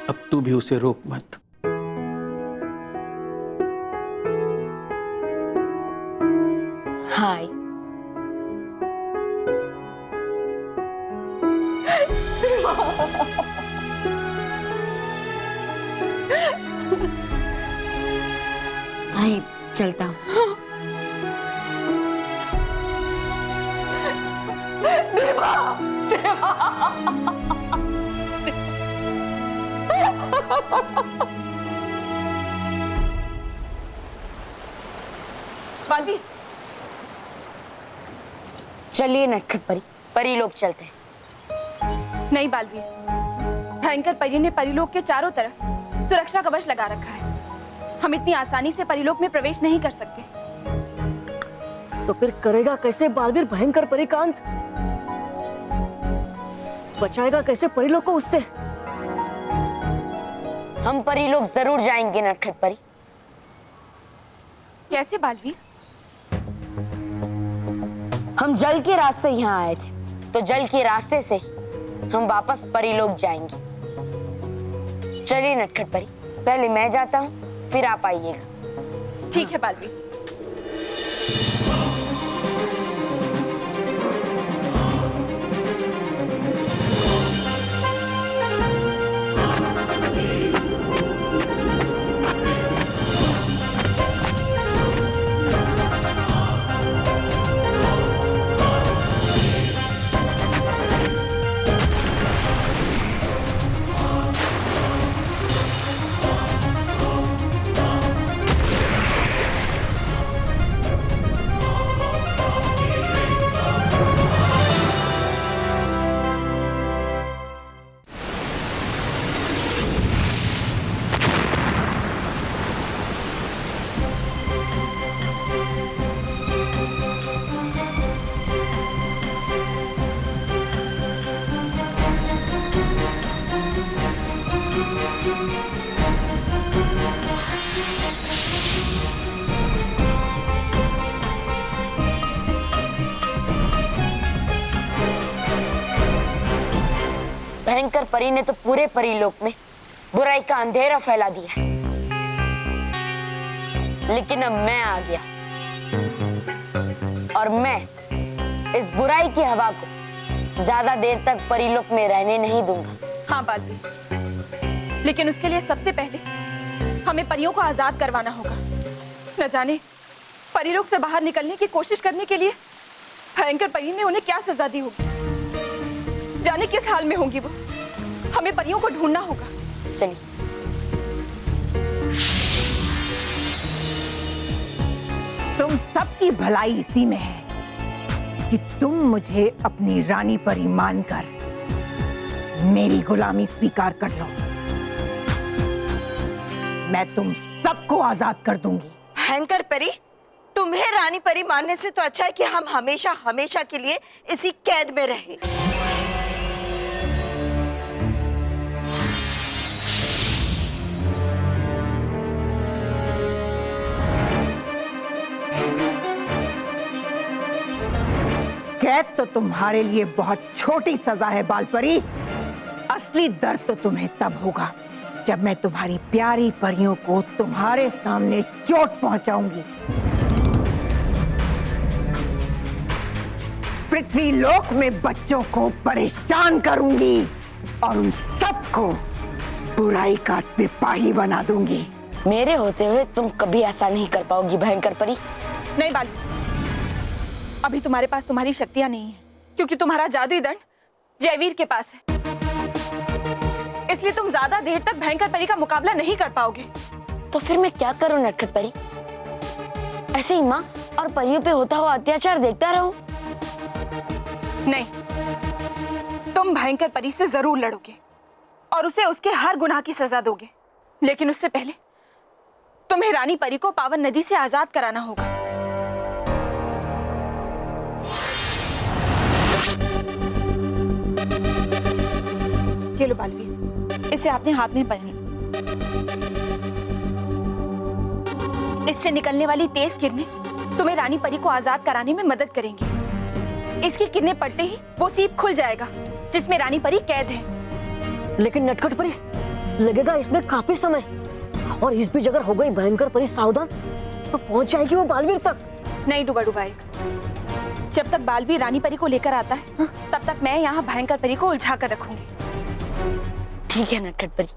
अब तू भी उसे रोक मत। हाय। आई, चलता हूँ। देवा, देवा। बालवीर, चलिए नटखट परी, परी लोग चलते हैं। नहीं बालवीर, भयंकर परी ने परिलोक के चारों तरफ सुरक्षा कवच लगा रखा है। हम इतनी आसानी से परिलोक में प्रवेश नहीं कर सकते। तो फिर करेगा कैसे बालवीर भयंकर परिकांत? बचाएगा कैसे परिलोक को उससे? हम परी लोग जरूर जाएंगे नटखट परी। कैसे बालवीर? हम जल के रास्ते यहाँ आए थे, तो जल के रास्ते से ही हम वापस परी लोग जाएंगे। चलिए नटखट परी, पहले मैं जाता हूँ, फिर आप आइएगा। ठीक है बालवीर। भयंकर परी ने तो पूरे परिलोक में बुराई का अंधेरा फैला दिया है, लेकिन अब मैं आ गया और मैं इस बुराई की हवा को ज्यादा देर तक परिलोक में रहने नहीं दूंगा। हाँ बालवीर, लेकिन उसके लिए सबसे पहले हम हमें परियों को आजाद करवाना होगा। न जाने परिलोक से बाहर निकलने की कोशिश करने के लिए भयंकर परी ने उन्हें क्या सजा दी होगी। जाने किस हाल में होंगी वो। हमें परियों को ढूंढना होगा। चलिए। तुम सबकी भलाई इसी में है कि तुम मुझे अपनी रानी परी मानकर मेरी गुलामी स्वीकार कर लो। मैं तुम सबको आजाद कर दूंगी। भयंकर परी, तुम्हें रानी परी मानने से तो अच्छा है कि हम हमेशा हमेशा के लिए इसी कैद में रहे। कैद तो तुम्हारे लिए बहुत छोटी सजा है बालपरी। असली दर्द तो तुम्हें तब होगा जब मैं तुम्हारी प्यारी परियों को तुम्हारे सामने चोट पहुंचाऊंगी। पृथ्वी लोक में बच्चों को परेशान करूंगी और उन सबको बुराई का सिपाही बना दूंगी। मेरे होते हुए तुम कभी ऐसा नहीं कर पाओगी भयंकर परी। नहीं बाली, अभी तुम्हारे पास तुम्हारी शक्तियां नहीं है, क्योंकि तुम्हारा जादुई दंड जयवीर के पास है। इसलिए तुम ज्यादा देर तक भयंकर परी का मुकाबला नहीं कर पाओगे। तो फिर मैं क्या करूं नटखट परी? ऐसे ही माँ और परियों पे होता हुआ अत्याचार देखता रहूं? नहीं, तुम भयंकर परी से जरूर लड़ोगे और उसे उसके हर गुनाह की सजा दोगे। लेकिन उससे पहले तुम्हें रानी परी को पावन नदी से आजाद कराना होगा। ये लो बालवीर, इसे आपने हाथ में पहन लो। इससे निकलने वाली तेज किरणें तुम्हें रानी परी को आजाद कराने में मदद करेंगी। इसकी किरणें पड़ते ही वो सीप खुल जाएगा जिसमें रानी परी कैद है। लेकिन नटखट परी, लगेगा इसमें काफी समय, और इस बीच अगर हो गई भयंकर परी सावधान तो पहुंच जाएगी वो बालवीर तक। नहीं डुबा डुबाएगा। जब तक बालवीर रानी परी को लेकर आता है तब तक मैं यहाँ भयंकर परी को उलझा कर रखूंगी। ठीक है नटखट परी,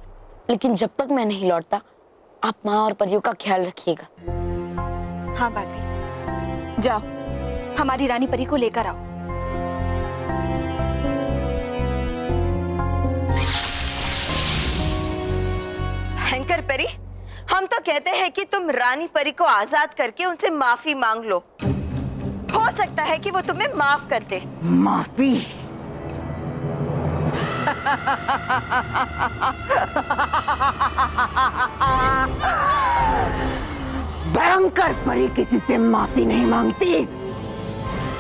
लेकिन जब तक मैं नहीं लौटता आप माँ और परियों का ख्याल रखिएगा। हाँ बालवीर, जाओ हमारी रानी परी को लेकर आओ। भयंकर परी, हम तो कहते हैं कि तुम रानी परी को आजाद करके उनसे माफी मांग लो। हो सकता है कि वो तुम्हें माफ कर दे। माफी? भयंकर परी किसी से माफी नहीं मांगती।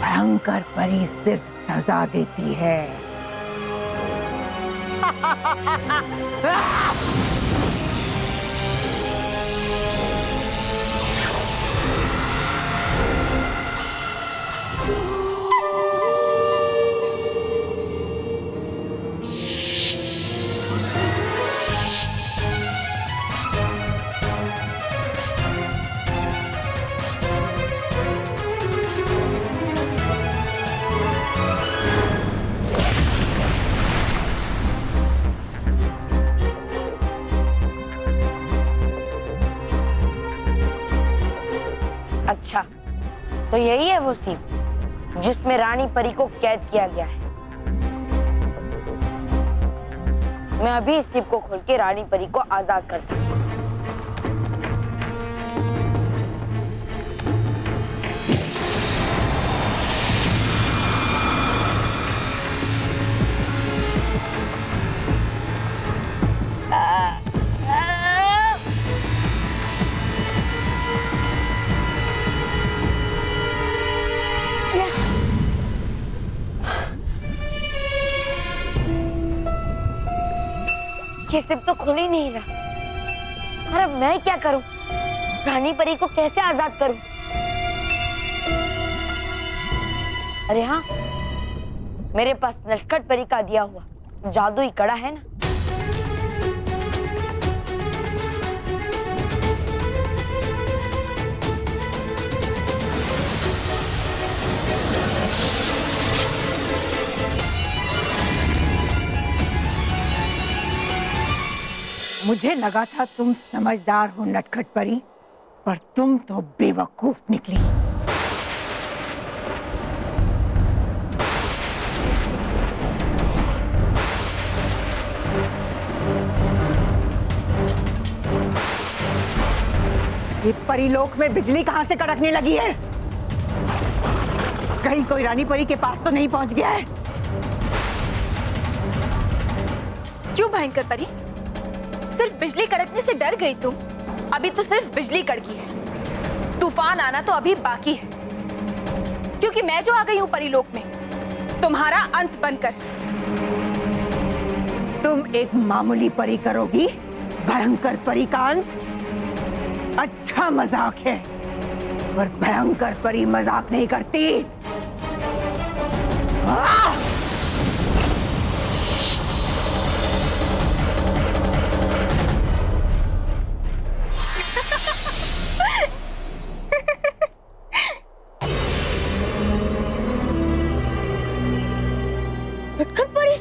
भयंकर परी सिर्फ सजा देती है। अच्छा, तो यही है वो सीप जिसमें रानी परी को कैद किया गया है। मैं अभी इस सीप को खोल के रानी परी को आजाद करता हूँ। ये सिप तो खुल ही नहीं रहा। और अब मैं क्या करूं? रानी परी को कैसे आजाद करूं? अरे हाँ, मेरे पास नटखट परी का दिया हुआ जादुई कड़ा है ना। मुझे लगा था तुम समझदार हो नटखट परी, पर तुम तो बेवकूफ निकली। ये परीलोक में बिजली कहां से कड़कने लगी है? कहीं कोई रानी परी के पास तो नहीं पहुंच गया है? क्यों भयंकर परी? सिर्फ बिजली कड़कने से डर गई तुम? अभी तो सिर्फ बिजली कड़की है, तूफान आना तो अभी बाकी है। क्योंकि मैं जो आ गई हूँ परीलोक में तुम्हारा अंत बनकर। तुम एक मामूली परी करोगी भयंकर परी का अंत? अच्छा मजाक है, पर भयंकर परी मजाक नहीं करती। नटखट परी,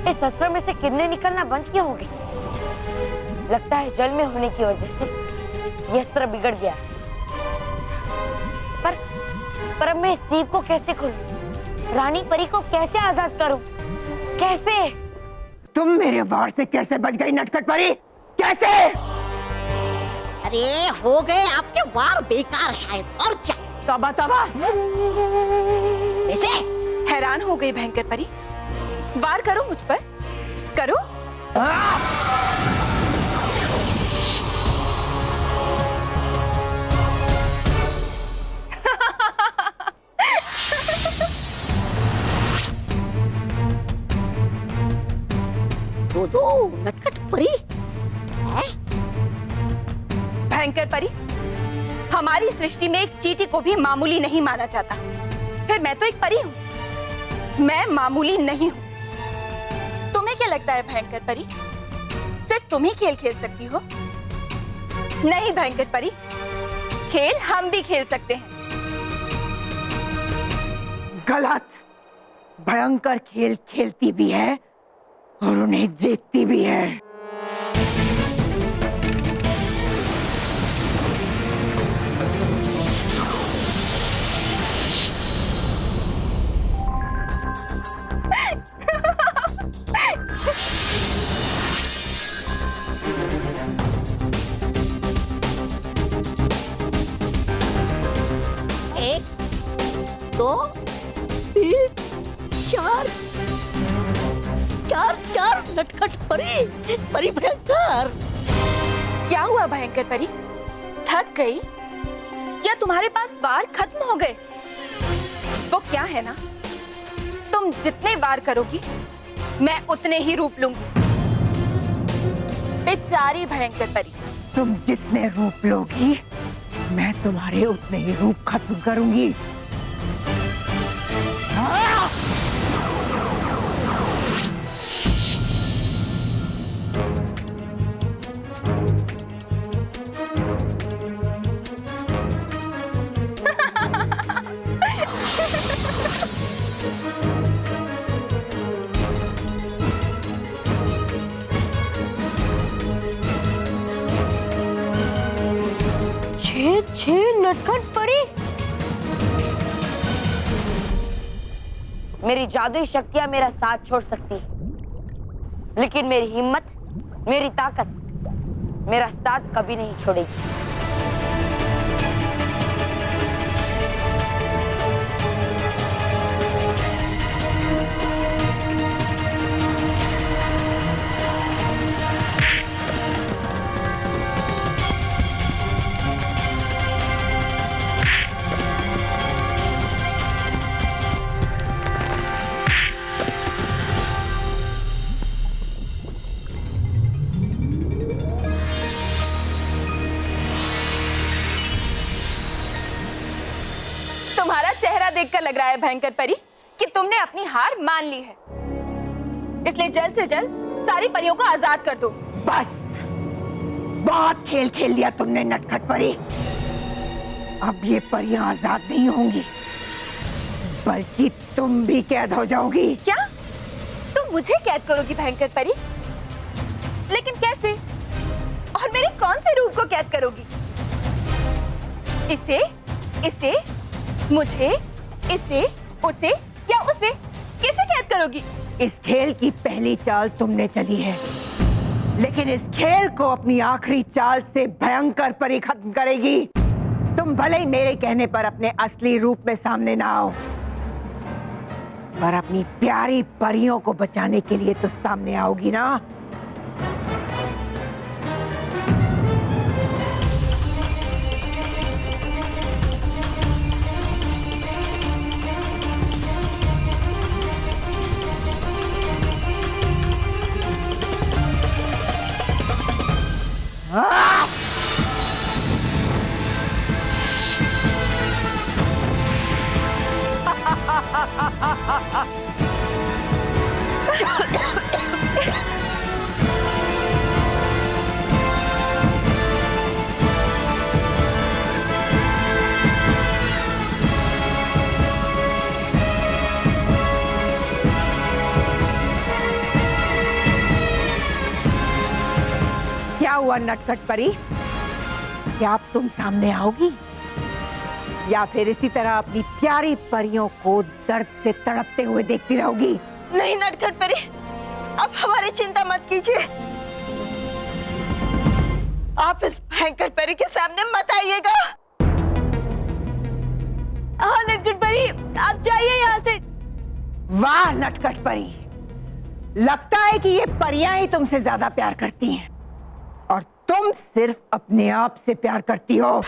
इस अस्त्र में से किरणें निकलना बंद क्यों हो गई? लगता है जल में होने की वजह से ये अस्त्र बिगड़ गया। पर अब मैं इस सीप को कैसे खोलूं? रानी परी को कैसे आजाद करूं? कैसे? तुम मेरे वार से कैसे बच गई नटखट परी? कैसे? अरे हो गए आपके वार बेकार शायद, और क्या? तौबा तौबा। ऐसे हैरान हो गई भयंकर परी। वार करो मुझ पर, करो। दो नटखट परी है? भयंकर परी, हमारी सृष्टि में एक चींटी को भी मामूली नहीं माना जाता। फिर मैं तो एक परी हूँ, मैं मामूली नहीं हूँ। तुम्हें क्या लगता है भयंकर परी, सिर्फ तुम ही खेल खेल सकती हो? नहीं भयंकर परी, खेल हम भी खेल सकते हैं। गलत। भयंकर खेल खेलती भी है और उन्हें जीतती भी है। दो तीन चार, चार चार नटखट परी, परी भयंकर। क्या हुआ भयंकर परी, थक गई या तुम्हारे पास वार खत्म हो गए? वो क्या है ना, तुम जितने वार करोगी मैं उतने ही रूप लूंगी। बेचारी भयंकर परी, तुम जितने रूप लोगी मैं तुम्हारे उतने ही रूप खत्म करूंगी। छे नटखट परी, मेरी जादुई शक्तियां मेरा साथ छोड़ सकती है, लेकिन मेरी हिम्मत, मेरी ताकत मेरा साथ कभी नहीं छोड़ेगी। देखकर लग रहा है भयंकर परी कि तुमने अपनी हार मान ली है, इसलिए जल्द से जल्द सारी परियों को आजाद कर दो। बस, बहुत खेल खेल लिया तुमने नटखट परी। अब ये परियां आजाद नहीं होंगी, बल्कि तुम भी कैद हो जाओगी। क्या तुम मुझे कैद करोगी भयंकर परी? लेकिन कैसे? और मेरे कौन से रूप को कैद करोगी? इसे, इसे, मुझे, इसे, उसे या उसे कैसे कैद करोगी? इस खेल की पहली चाल तुमने चली है, लेकिन इस खेल को अपनी आखिरी चाल से भयंकर परी खत्म करेगी। तुम भले ही मेरे कहने पर अपने असली रूप में सामने ना आओ, पर अपनी प्यारी परियों को बचाने के लिए तो सामने आओगी ना। क्या हुआ नटखट परी? क्या अब तुम सामने आओगी या फिर इसी तरह अपनी प्यारी परियों को दर्द से तड़पते हुए देखती रहोगी? नहीं नटखट परी, अब हमारी चिंता मत कीजिए। आप इस भयंकर परी के सामने मत आइएगा। हाँ नटखट परी, आप जाइए यहाँ से। वाह नटखट परी, लगता है कि ये परियां ही तुमसे ज्यादा प्यार करती हैं और तुम सिर्फ अपने आप से प्यार करती हो।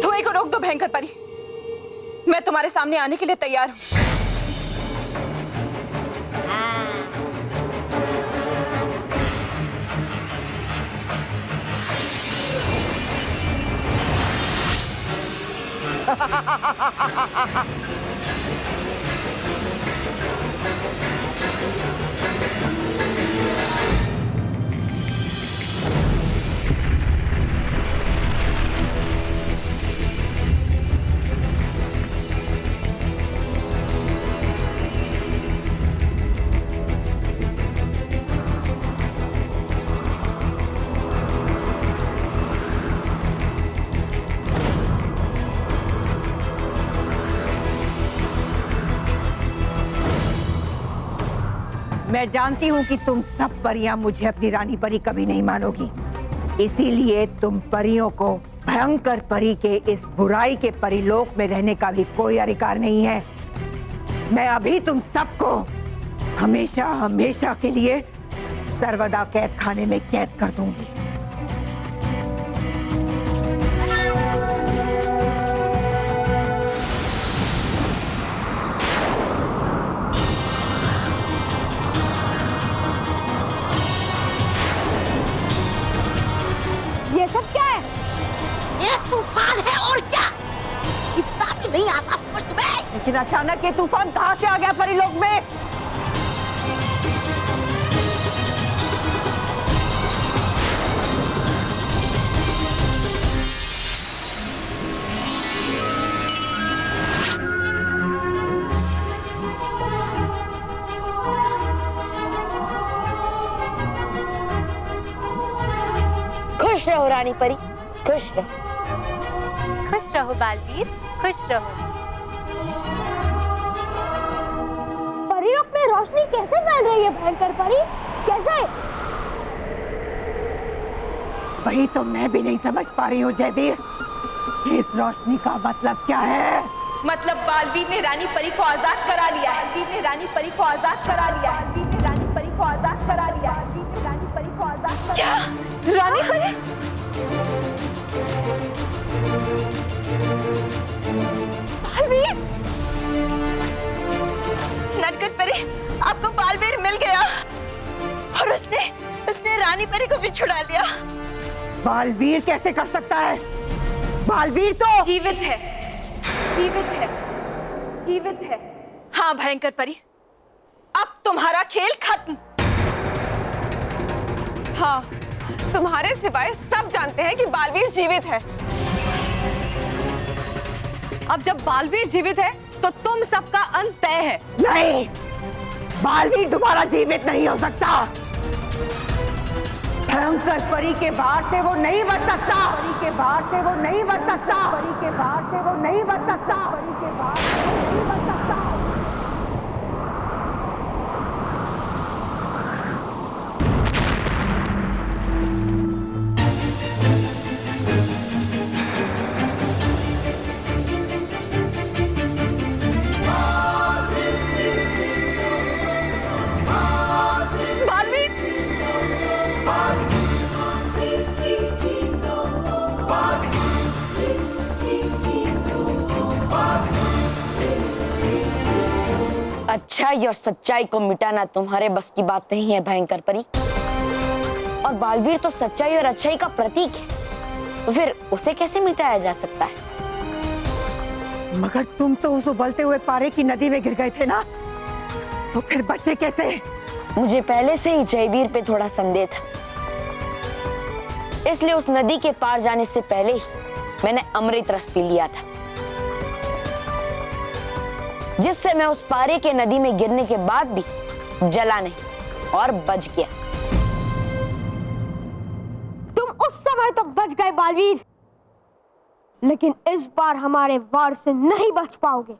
धुएं को रोक दो भयंकर परी, मैं तुम्हारे सामने आने के लिए तैयार हूं। मैं जानती हूँ कि तुम सब परियां मुझे अपनी रानी परी कभी नहीं मानोगी, इसीलिए तुम परियों को भयंकर परी के इस बुराई के परिलोक में रहने का भी कोई अधिकार नहीं है। मैं अभी तुम सबको हमेशा हमेशा के लिए सर्वदा कैद खाने में कैद कर दूंगी। ये सब क्या है? ये तूफान है और क्या? इतना भी नहीं आता समझ में। लेकिन अचानक ये तूफान कहाँ से आ गया परिलोक में? खुश रहो रानी परी, खुश रहो। खुश रहो बालवीर, खुश रहो। परियों में रोशनी कैसे फैल रही है भयंकर परी? कैसे? वही तो मैं भी नहीं समझ पा रही हूँ जयवीर, इस रोशनी का मतलब क्या है? मतलब बालवीर ने रानी परी को आजाद करा लिया है। बालवीर ने रानी परी को आजाद करा लिया है। बालवीर ने रानी परी को आजाद करा लिया है। बालवीर ने रानी परी को क्या रानी परी? बालवीर, नटखट परी, आपको बालवीर मिल गया और उसने रानी परी को भी छुड़ा लिया। बालवीर कैसे कर सकता है? बालवीर तो जीवित है, जीवित है, जीवित है। हाँ भयंकर परी, अब तुम्हारा खेल खत्म। हाँ, तुम्हारे सिवाय सब जानते हैं कि बालवीर जीवित है। अब जब बालवीर जीवित है तो तुम सबका अंत तय है। नहीं, बालवीर दोबारा जीवित नहीं हो सकता। भयंकर परी के बाहर से वो नहीं बच सकता। परी के बाहर से वो नहीं बच सकता। परी के बाहर से वो नहीं बच सकता। परी के बाहर से वो नहीं बच सकता। अच्छाई और सच्चाई को मिटाना तुम्हारे बस की बात नहीं है भयंकर परी। और बालवीर तो सच्चाई और अच्छाई का प्रतीक है, तो फिर उसे कैसे मिटाया जा सकता है? मगर तुम तो उस उबलते हुए पारे की नदी में गिर गए थे ना, तो फिर बचे कैसे? मुझे पहले से ही जयवीर पे थोड़ा संदेह था, इसलिए उस नदी के पार जाने से पहले ही मैंने अमृत रस पी लिया था, जिससे मैं उस पारे के नदी में गिरने के बाद भी जला नहीं और बच गया। तुम उस समय तो बच गए बालवीर, लेकिन इस बार हमारे वार से नहीं बच पाओगे।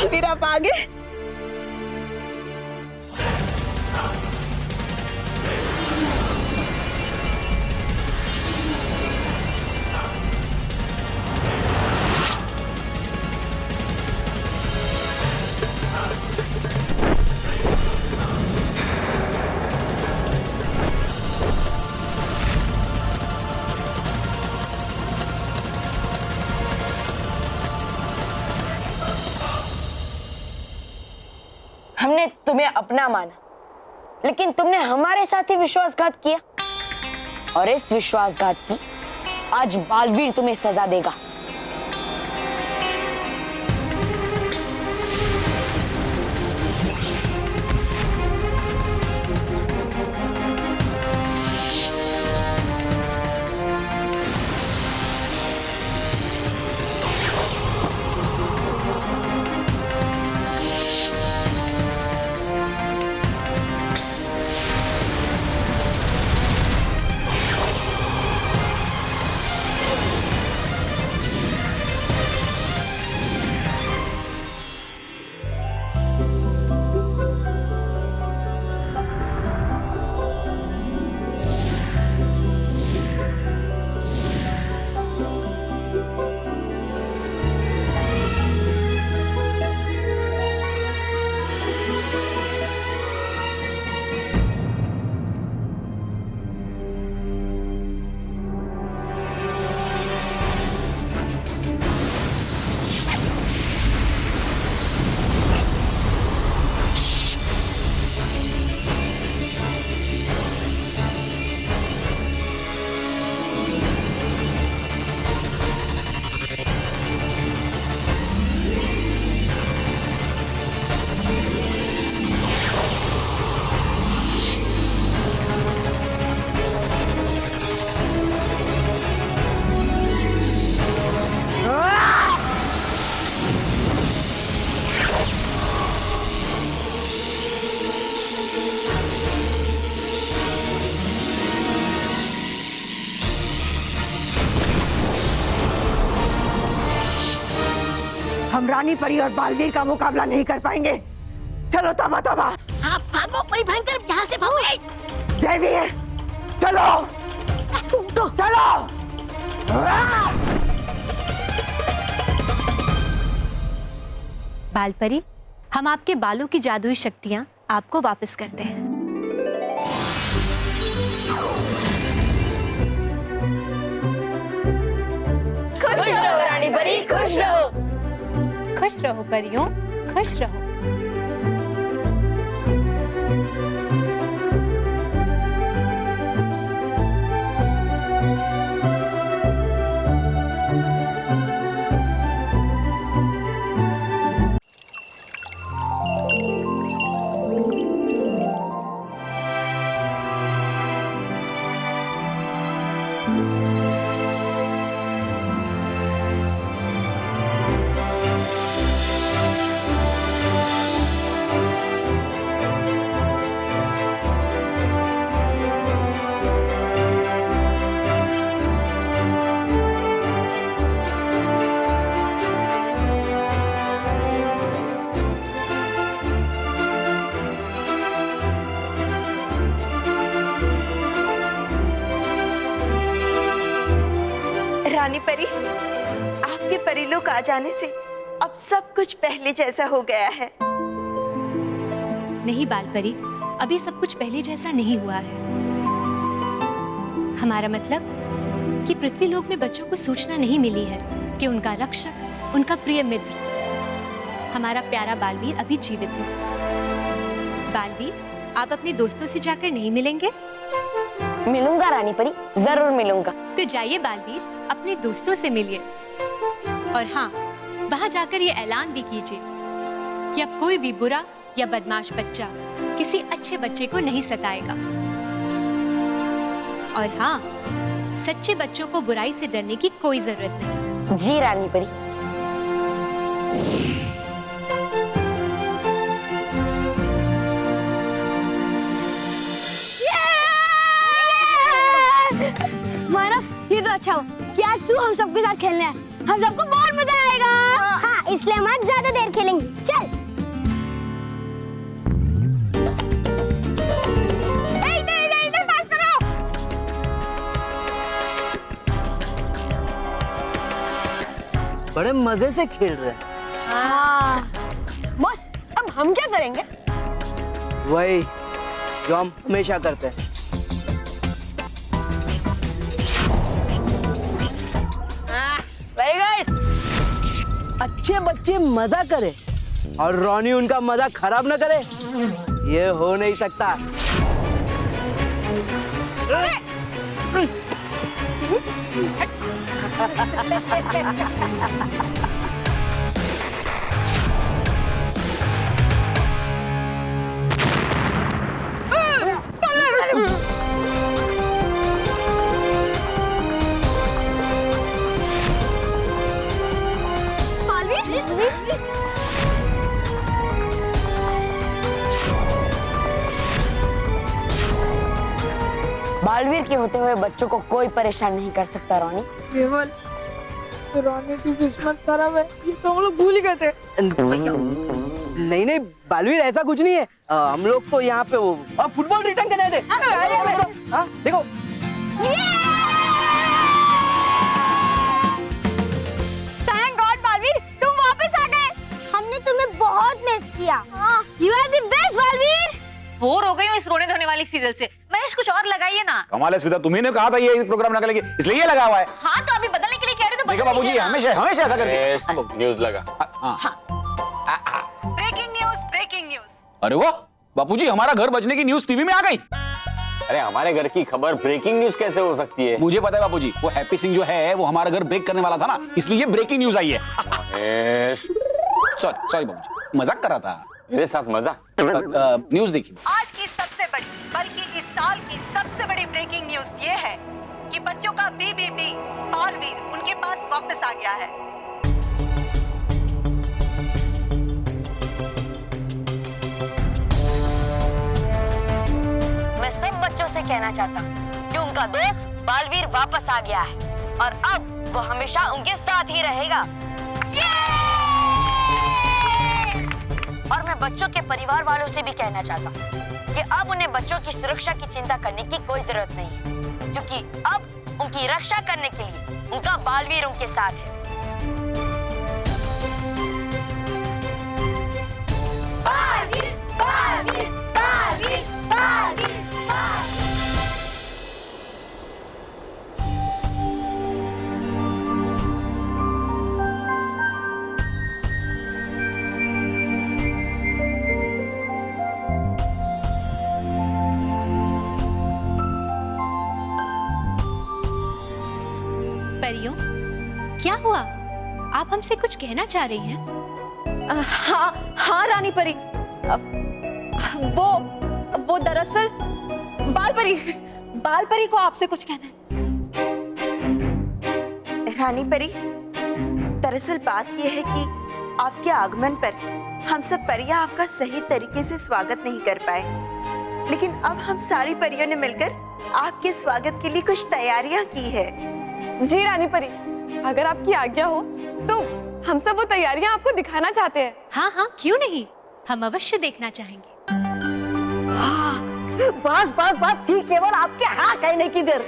फिर आप आगे। हमने तुम्हें अपना माना, लेकिन तुमने हमारे साथ ही विश्वासघात किया, और इस विश्वासघात की आज बालवीर तुम्हें सजा देगा। रानी परी और बालवीर का मुकाबला नहीं कर पाएंगे। चलो तबा तबा। आप भागो परी भयंकर, यहाँ से भागो। जयवीर चलो, चलो। बालपरी, हम आपके बालों की जादुई शक्तियां आपको वापस करते हैं। खुश रहो रानी परी, खुश रहो। खुश रहो परियों, खुश रहो। रानी परी, आपके परिलोक आ जाने से अब सब कुछ पहले जैसा हो गया है। नहीं बालपरी, अभी सब कुछ पहले जैसा नहीं हुआ है। हमारा मतलब कि पृथ्वीलोक में बच्चों को सूचना नहीं मिली है कि उनका रक्षक, उनका प्रिय मित्र, हमारा प्यारा बालवीर अभी जीवित है। बालवीर, आप अपने दोस्तों से जाकर नहीं मिलेंगे? मिलूंगा रानी परी, जरूर मिलूंगा। तो जाइए बालवीर, अपने दोस्तों से मिलिए। और हाँ, वहां जाकर ये ऐलान भी कीजिए कि अब कोई भी बुरा या बदमाश बच्चा किसी अच्छे बच्चे को नहीं सताएगा। और हाँ, सच्चे बच्चों को बुराई से डरने की कोई जरूरत नहीं। जी रानी परी। मानव, ये तो अच्छा हो कि आज तू हम सबके साथ खेलने आया। हम सबको बहुत मजा आएगा। हाँ, इसलिए हम आज ज्यादा देर खेलेंगे। चल। इधर पास में रहो। बड़े मजे से खेल रहे हैं। हाँ। बस, अब हम क्या करेंगे? वही जो हम हमेशा करते हैं। Very good. अच्छे बच्चे मजा करे और रोनी उनका मजा खराब ना करे, ये हो नहीं सकता। बालवीर के होते हुए बच्चों को कोई परेशान नहीं कर सकता रोनी। केवल रोनी की किस्मत खराब है, ये तो हम लोग भूल ही गए थे। नहीं नहीं बालवीर, ऐसा कुछ नहीं है। हम लोग तो यहाँ पे वो फुटबॉल रिटर्न करने थे। देखो थैंक गॉड बालवीर, तुम वापस आ गए। हमने तुम्हें बहुत मिस किया। You are the best Baalveer. Bore हो गई हूँ इस रोने धोने वाली सीरियल से। महेश कुछ और लगाइए ना। कमाल है स्मिता, तुम्ही ने कहा था ये प्रोग्राम लगा लेंगे, इसलिए ये लगा हुआ है। हाँ तो अभी बदलने के लिए कह रहे हो तो देखो बाबूजी, हमेशा हमेशा ऐसा करते। न्यूज लगा। Breaking news, breaking news. अरे वाह बापूजी, हमारा घर बचने की न्यूज टीवी में आ गई। अरे हमारे घर की खबर ब्रेकिंग न्यूज कैसे हो सकती है? मुझे पता है बापूजी, वो हैप्पी सिंह जो है वो हमारा घर ब्रेक करने वाला था ना, इसलिए ब्रेकिंग न्यूज आई है। सॉरी बाबूजी, मजाक कर रहा था। मेरे साथ मजाक? न्यूज देखिए। आज की सबसे बड़ी, बल्कि इस साल की सबसे बड़ी ब्रेकिंग न्यूज ये है कि बच्चों का बीबीबी बालवीर उनके पास वापस आ गया है। मैं सब बच्चों से कहना चाहता हूँ कि उनका दोस्त बालवीर वापस आ गया है और अब वो हमेशा उनके साथ ही रहेगा। मैं बच्चों के परिवार वालों से भी कहना चाहता हूँ कि अब उन्हें बच्चों की सुरक्षा की चिंता करने की कोई जरूरत नहीं है, क्योंकि अब उनकी रक्षा करने के लिए उनका बालवीर उनके साथ है। बालवीर, बालवीर, बालवीर, बालवीर, बालवीर। परियों, क्या हुआ? आप हमसे कुछ कहना चाह रही हैं? हाँ रानी परी, वो दरअसल बाल परी को आपसे कुछ कहना है। रानी परी, दरअसल बात यह है कि आपके आगमन पर हम सब परियां आपका सही तरीके से स्वागत नहीं कर पाए, लेकिन अब हम सारी परियों ने मिलकर आपके स्वागत के लिए कुछ तैयारियां की है। जी रानी परी, अगर आपकी आज्ञा हो तो हम सब वो तैयारियां आपको दिखाना चाहते हैं। हाँ हाँ, क्यों नहीं, हम अवश्य देखना चाहेंगे। बस बस बस, थी केवल आपके हाँ कहने की देर।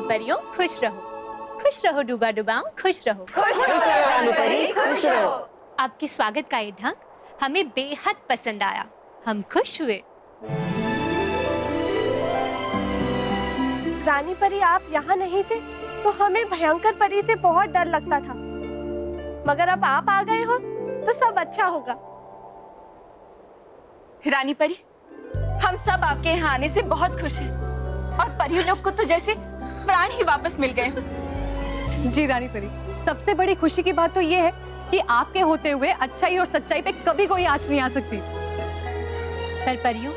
परियों, खुश रहो डूबा डुबाऊं, खुश रहो। खुश रहो रानी परी, खुश रहो। आपके स्वागत का ये ढंग हमें बेहद पसंद आया, हम खुश हुए। रानी परी, आप यहाँ नहीं थे तो हमें भयंकर परी से बहुत डर लगता था, मगर अब आप आ गए हो तो सब अच्छा होगा। रानी परी, हम सब आपके यहाँ आने से बहुत खुश हैं और परी लोग को तो जैसे प्राण ही वापस मिल गए। जी रानी परी, सबसे बड़ी खुशी की बात तो ये है कि आपके होते हुए अच्छाई और सच्चाई पे कभी कोई आँच नहीं आ सकती। पर परियों,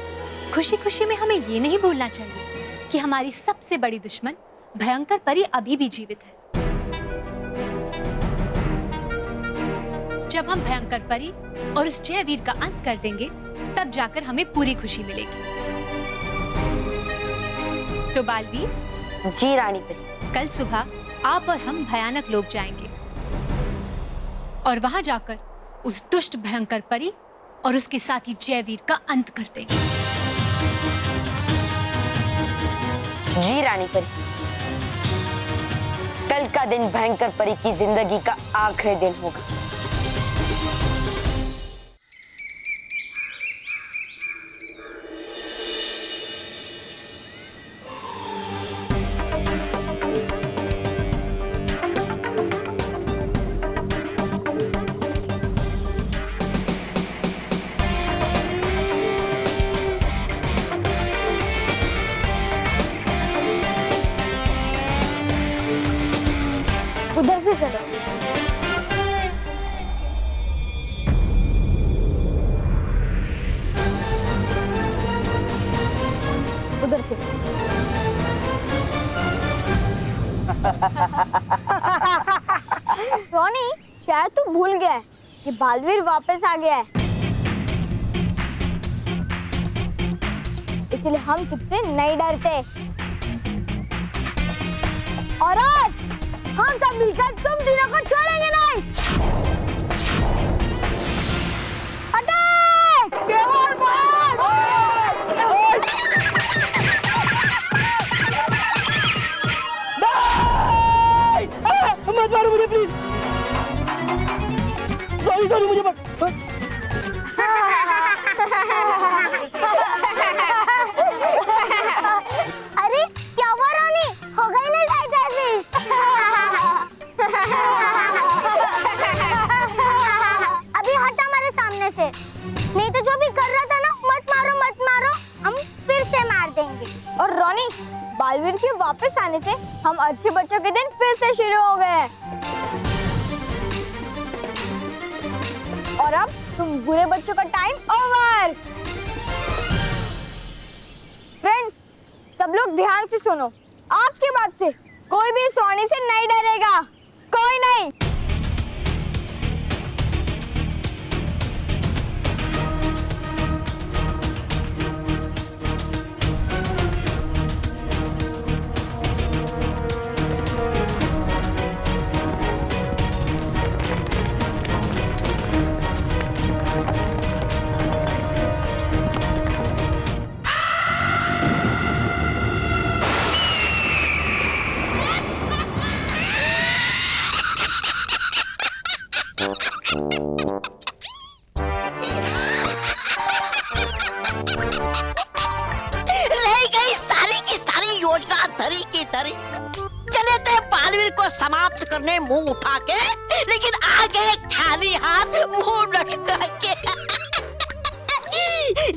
खुशी खुशी में हमें ये नहीं भूलना चाहिए कि हमारी सबसे बड़ी दुश्मन भयंकर परी अभी भी जीवित है। जब हम भयंकर परी और उस जयवीर का अंत कर देंगे, तब जाकर हमें पूरी खुशी मिलेगी। तो बालवीर। जी रानी परी। कल सुबह आप और हम भयानक लोक जाएंगे और वहां जाकर उस दुष्ट भयंकर परी और उसके साथी जयवीर का अंत कर देंगे। जी रानी परी, कल का दिन भयंकर परी की जिंदगी का आखिरी दिन होगा। उधर से चलो। उधर से। रोनी, शायद तू भूल गया है कि बालवीर वापस आ गया है, इसलिए हम तुझसे नहीं डरते। और आज हम सब मिलकर तुम तीनों को छोड़ेंगे नहीं। अटैक! केवल मत मारो मुझे प्लीज। सॉरी मुझे मत। अरे क्या हुआ रोनी? हो गई ना डाइजेस्ट? अभी हट हमारे सामने से, नहीं तो जो भी कर रहा था ना, मत मारो, हम फिर से मार देंगे। और रोनी, बालवीर के वापस आने से हम अच्छे बच्चों के दिन फिर से शुरू हो गए हैं। और अब तुम बुरे बच्चों का टाइम ओवर। फ्रेंड्स, सब लोग ध्यान से सुनो, आज के बाद से कोई भी सोने से नहीं डरेगा, कोई नहीं। रह गई सारी की सारी योजना धरी की धरी। चले थे बालवीर को समाप्त करने मुंह उठा के, लेकिन आ गए खाली हाथ मुंह लटका के।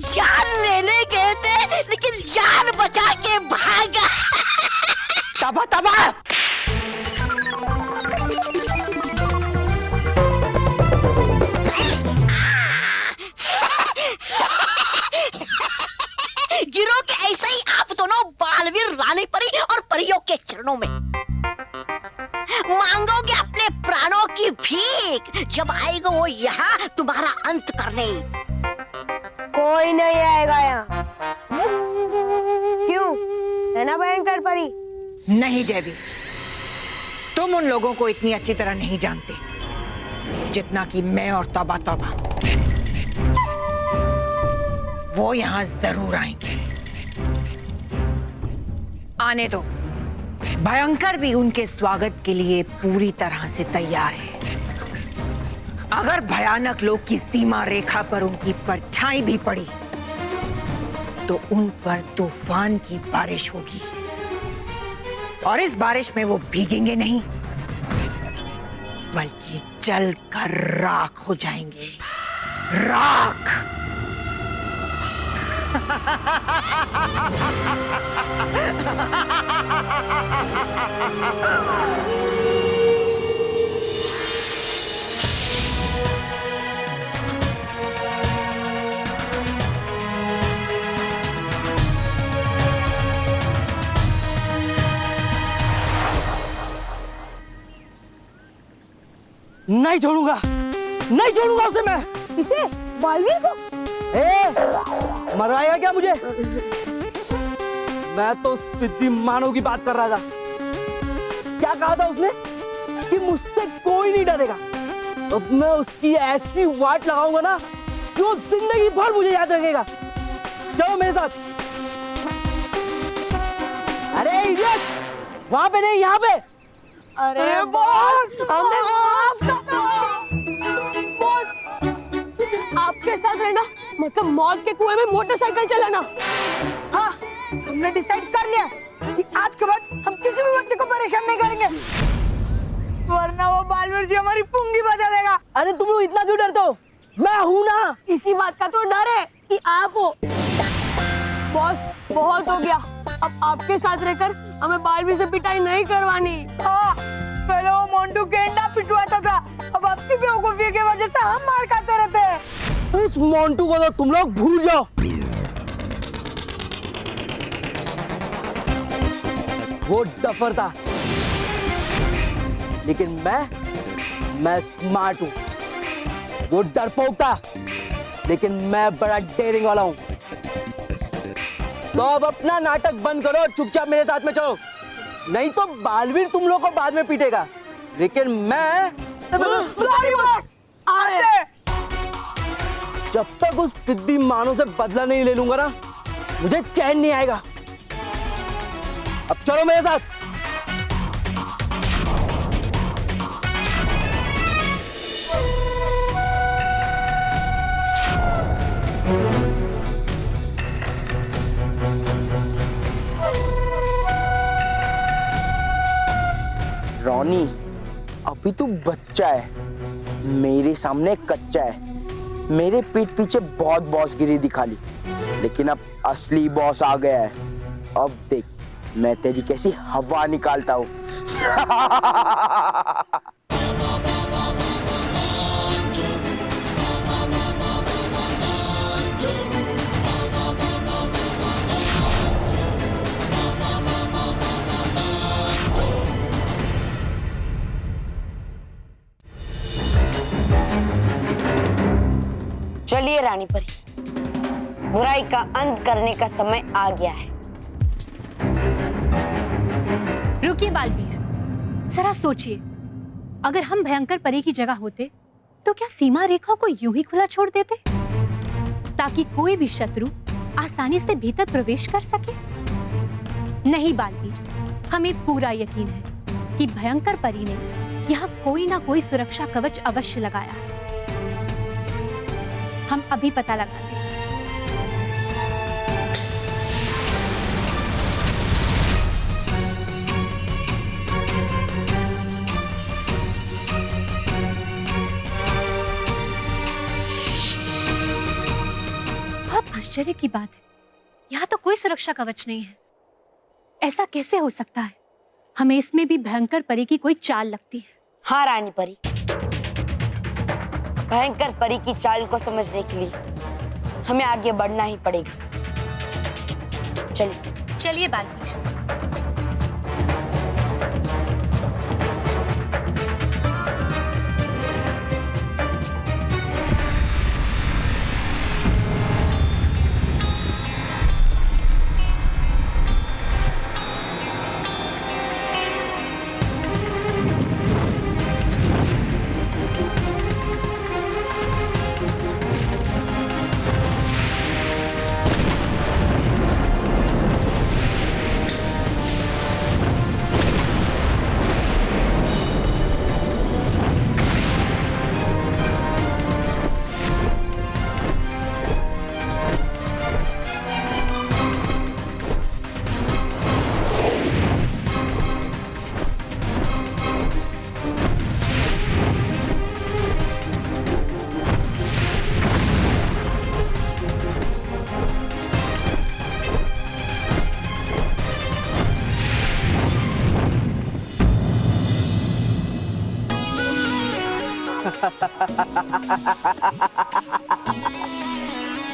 जान लेने गए थे, लेकिन जान बचा के भागा। तबा तबा गिरोगे ऐसे ही आप दोनों बालवीर रानी परी और परियों के चरणों में। मांगोगे अपने प्राणों की भीख, जब आएगा वो यहाँ तुम्हारा अंत करने। कोई नहीं आएगा यहाँ। क्यों? है ना भयंकर परी? नहीं जयवीर, तुम उन लोगों को इतनी अच्छी तरह नहीं जानते जितना कि मैं और तौबा तौबा। वो यहाँ जरूर आएंगे। आने दो, भयंकर भी उनके स्वागत के लिए पूरी तरह से तैयार है। अगर भयानक लोग की सीमा रेखा पर उनकी परछाई भी पड़ी तो उन पर तूफान की बारिश होगी, और इस बारिश में वो भीगेंगे नहीं बल्कि जलकर राख हो जाएंगे। राख। नहीं छोड़ूंगा, नहीं छोड़ूंगा उसे मैं। इसे? बालवीर को? मरवाएगा क्या मुझे? मैं तो सिद्धि मानव की बात कर रहा था। क्या कहा था उसने? कि मुझसे कोई नहीं डरेगा। अब मैं उसकी ऐसी वाट लगाऊंगा ना जो जिंदगी भर मुझे याद रखेगा। चलो मेरे साथ। अरे इडियट, वहां पे नहीं, यहाँ पे। अरे बॉस, हमें माफ कर दो। बॉस, आपके साथ रहना मतलब मौत के कुएं में मोटरसाइकिल चलाना। हाँ, हमने डिसाइड कर लिया कि आज के बाद हम किसी भी बच्चे को परेशान नहीं करेंगे, वरना वो बालवीर जी हमारी पुंगी बजा देगा। अरे तुम लोग इतना क्यों डरते हो? मैं हूं ना। इसी बात का तो डर है कि आप हो। बॉस, बहुत हो गया, अब आपके साथ रहकर हमें बालवीर से पिटाई नहीं करवानी। हाँ, पहले वो मोंटू गेंडा पिटवाता था, अब आपकी बेवकूफी की वजह से हम मार खाते रहते हैं। उस मोंटू को तो तुम लोग भूल जाओ। वो डफर था, लेकिन मैं स्मार्ट हूँ। वो डरपोक था, लेकिन मैं बड़ा डेयरिंग वाला हूँ। तो अब अपना नाटक बंद करो और चुपचाप मेरे साथ में चलो, नहीं तो बालवीर तुम लोग को बाद में पीटेगा, लेकिन मैं जब तक उस पिद्दी मानो से बदला नहीं ले लूंगा ना, मुझे चैन नहीं आएगा। अब चलो मेरे साथ। रॉनी, अभी तू बच्चा है, मेरे सामने कच्चा है। मेरे पीठ पीछे बहुत बॉसगिरी दिखा ली, लेकिन अब असली बॉस आ गया है। अब देख मैं तेरी कैसी हवा निकालता हूँ। चलिए रानी परी, बुराई का अंत करने का समय आ गया है। रुकिए बालवीर, जरा सोचिए, अगर हम भयंकर परी की जगह होते तो क्या सीमा रेखा को यूं ही खुला छोड़ देते ताकि कोई भी शत्रु आसानी से भीतर प्रवेश कर सके? नहीं बालवीर, हमें पूरा यकीन है कि भयंकर परी ने यहाँ कोई ना कोई सुरक्षा कवच अवश्य लगाया है। हम अभी पता लगाते हैं। बहुत आश्चर्य की बात है, यहाँ तो कोई सुरक्षा कवच नहीं है। ऐसा कैसे हो सकता है? हमें इसमें भी भयंकर परी की कोई चाल लगती है। हाँ रानी परी, भयंकर परी की चाल को समझने के लिए हमें आगे बढ़ना ही पड़ेगा। चलिए चलिए बालवीर।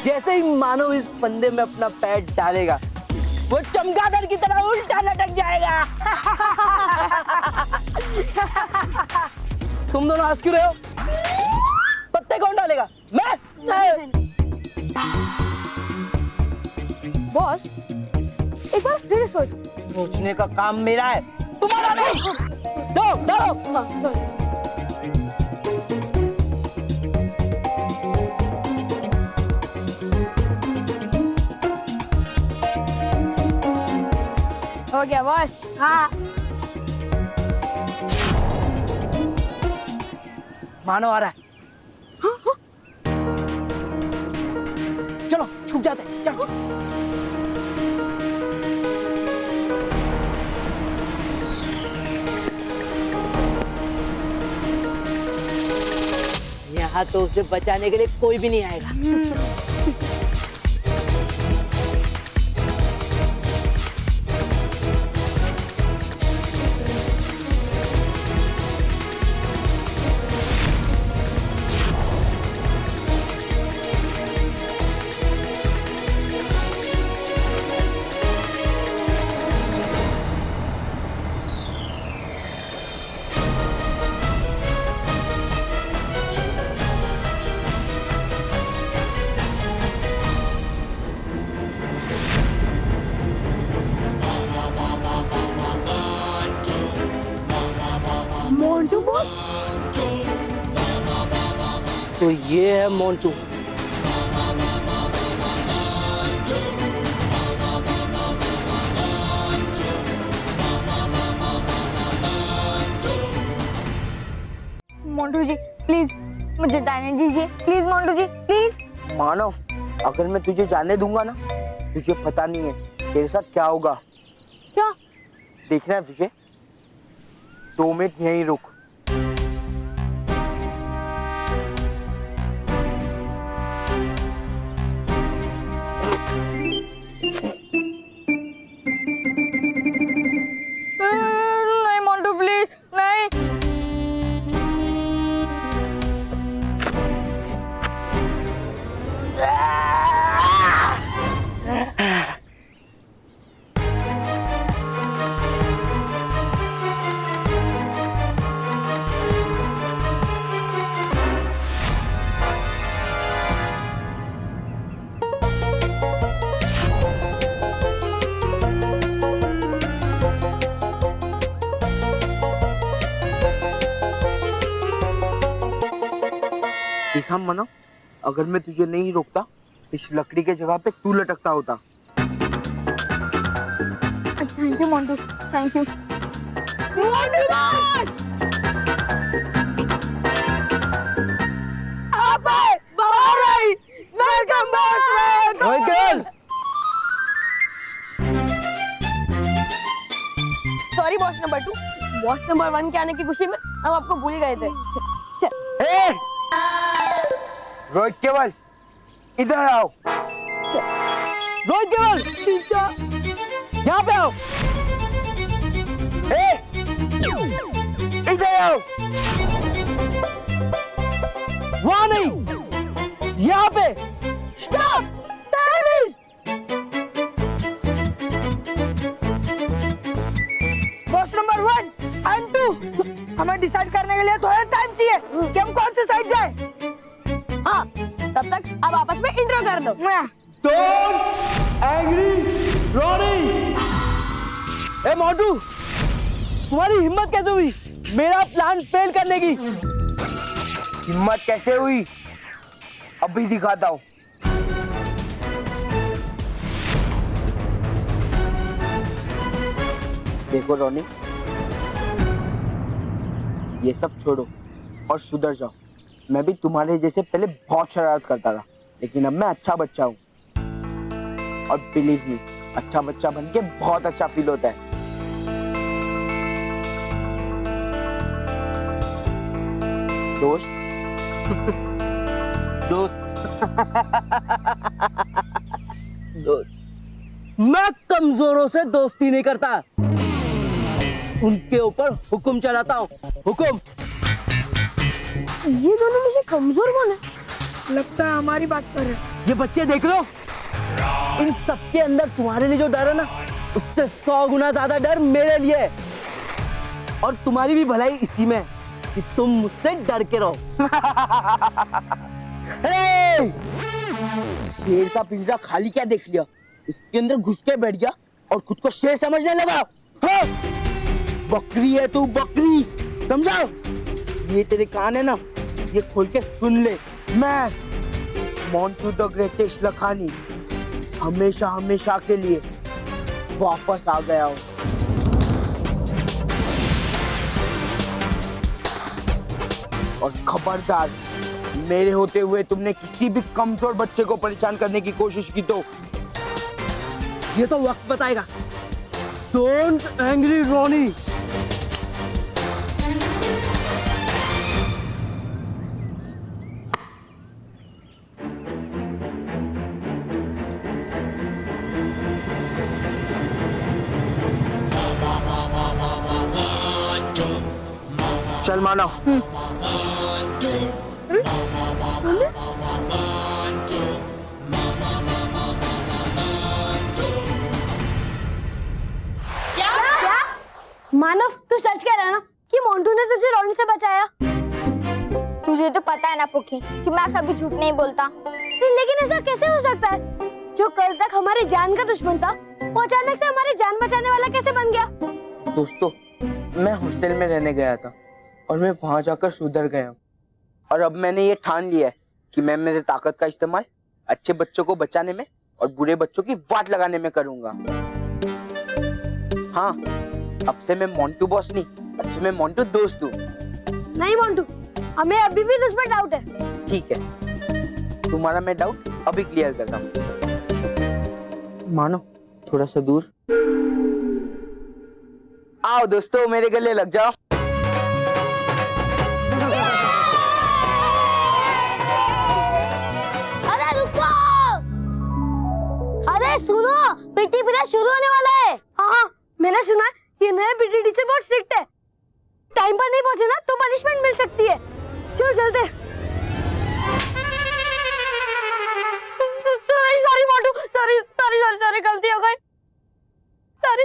जैसे ही मानव इस फंदे में अपना पैर डालेगा, वो चमगादड़ की तरह उल्टा लटक जाएगा। तुम दोनों हंस क्यों रहे हो? पत्ते कौन डालेगा? मैं। बॉस, एक बार फिर सोचने का काम मेरा है, तुम्हारा नहीं। डालो। हो गया बॉस। हाँ मानो आ रहा है। चलो छुप जाते हैं, चलो। यहाँ तो उसे बचाने के लिए कोई भी नहीं आएगा। बॉस। तो ये है मोंटू। मोंटू जी प्लीज मुझे जाने दीजिए, प्लीज मोंटू जी प्लीज। मानव, अगर मैं तुझे जाने दूंगा ना, तुझे पता नहीं है तेरे साथ क्या होगा। क्या? देखना है तुझे। 2 मिनट यहीं रुक। नहीं मोंटू प्लीज नहीं। देखा मनो, अगर मैं तुझे नहीं रोकता, इस लकड़ी के जगह पे तू लटकता होता। Thank you Montu, thank you. Welcome boss. Welcome. Sorry boss number 2, boss number 1 के आने की खुशी में हम आपको भूल गए थे। ए! रोहित केवल इधर आओ। रोहित केवल यहाँ पे आओ। ए! इधर आओ। वहाँ नहीं, यहाँ पे। Stop! Tennis! Boss number 1 and 2, हमें डिसाइड करने के लिए थोड़ा टाइम चाहिए कि हम कौन से साइड जाए। हाँ, तब तक अब आपस में इंट्रो कर दो। Don't angry Ronnie. ए मोटू, तुम्हारी हिम्मत कैसे हुई मेरा प्लान फेल करने की? हिम्मत कैसे हुई अभी दिखाता हूँ। देखो रॉनी, ये सब छोड़ो और सुधर जाओ। मैं भी तुम्हारे जैसे पहले बहुत शरारत करता था, लेकिन अब मैं अच्छा बच्चा हूँ। और बिलीव मी, अच्छा बच्चा बन के बहुत अच्छा फील होता है। दोस्त दोस्त मैं कमजोरों से दोस्ती नहीं करता, उनके ऊपर हुक्म चलाता हूँ। हुक्म। ये दोनों मुझे कमजोर कौन है? लगता है हमारी बात कर रहे। ये बच्चे देख लो, इन सबके अंदर तुम्हारे लिए जो डर है ना, उससे 100 गुना ज्यादा डर मेरे लिए है। और तुम्हारी भी भलाई इसी में कि तुम मुझसे डर के रहो। शेर का पिंजरा खाली क्या देख लिया, इसके अंदर घुस के बैठ गया और खुद को शेर समझने लगा। हाँ? बकरी है तू, बकरी, समझा? ये तेरे कान है ना, ये खोल के सुन ले। मैं मोंटू द ग्रेटेस्ट लखानी हमेशा हमेशा के लिए वापस आ गया हूँ। और खबरदार, मेरे होते हुए तुमने किसी भी कमजोर बच्चे को परेशान करने की कोशिश की तो ये तो वक्त बताएगा। Don't angry Ronnie. चल मानव। मानव, तू सच कह रहा है ना कि मोंटू ने तुझे रॉनी से बचाया? तुझे तो पता है ना पुकी कि मैं कभी झूठ नहीं बोलता। लेकिन ऐसा कैसे हो सकता है? जो कल तक हमारी जान का दुश्मन था, वो अचानक से हमारी जान बचाने वाला कैसे बन गया? दोस्तों, मैं हॉस्टल में रहने गया था और मैं वहां जाकर सुधर गया हूँ। और अब मैंने ये ठान लिया है कि मैं मेरे ताकत का इस्तेमाल अच्छे बच्चों को बचाने में और बुरे बच्चों की वाट लगाने में करूंगा। हाँ, अब से मैं मोंटू बॉस नहीं, अब से मैं मोंटू दोस्त हूँ। नहीं मोंटू, हमें अभी भी तुझ पर डाउट है। ठीक है, तुम्हारा मैं डाउट अभी क्लियर करता हूँ। मानो थोड़ा सा दूर आओ दोस्तों, मेरे गले लग जाओ। अरे रुको! अरे सुनो, पीटी पीरियड शुरू होने वाला है। हाँ, मैंने सुना है ये नए पीटी टीचर बहुत स्ट्रिक्ट है। टाइम पर नहीं पहुंचे ना तो पनिशमेंट मिल सकती है। चलो चलते। सॉरी मोटू, सॉरी गलती हो गई। सॉरी।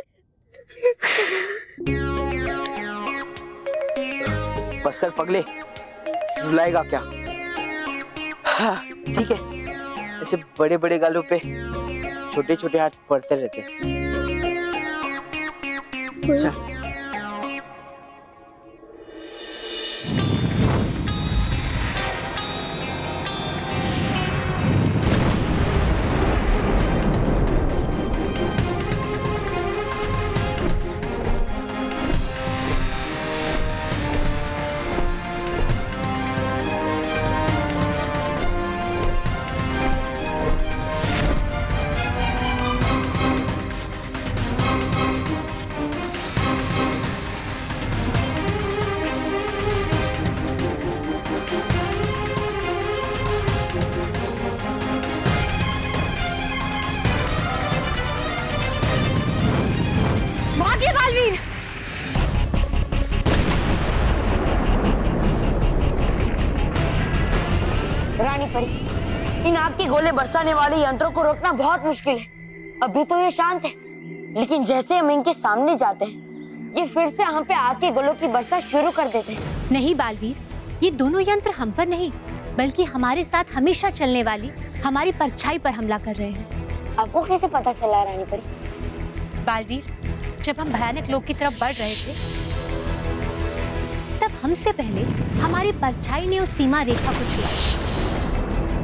बस कर पगले, रुलाएगा क्या? हाँ, ठीक है, ऐसे बड़े बड़े गालों पे छोटे छोटे हाथ पड़ते रहते। अच्छा, भागिए बालवीर। रानी परी, इन आग के गोले बरसाने वाले यंत्रों को रोकना बहुत मुश्किल है। अभी तो ये शांत है, लेकिन जैसे हम इनके सामने जाते हैं, ये फिर से हम पे आग के गोलों की बरसात शुरू कर देते हैं। नहीं बालवीर, ये दोनों यंत्र हम पर नहीं बल्कि हमारे साथ हमेशा चलने वाली हमारी परछाई पर हमला कर रहे हैं। आपको कैसे पता चला रानी परी? बालवीर, जब हम भयानक लोक की तरफ बढ़ रहे थे तब हमसे पहले हमारी परछाई ने उस सीमा रेखा को छुआ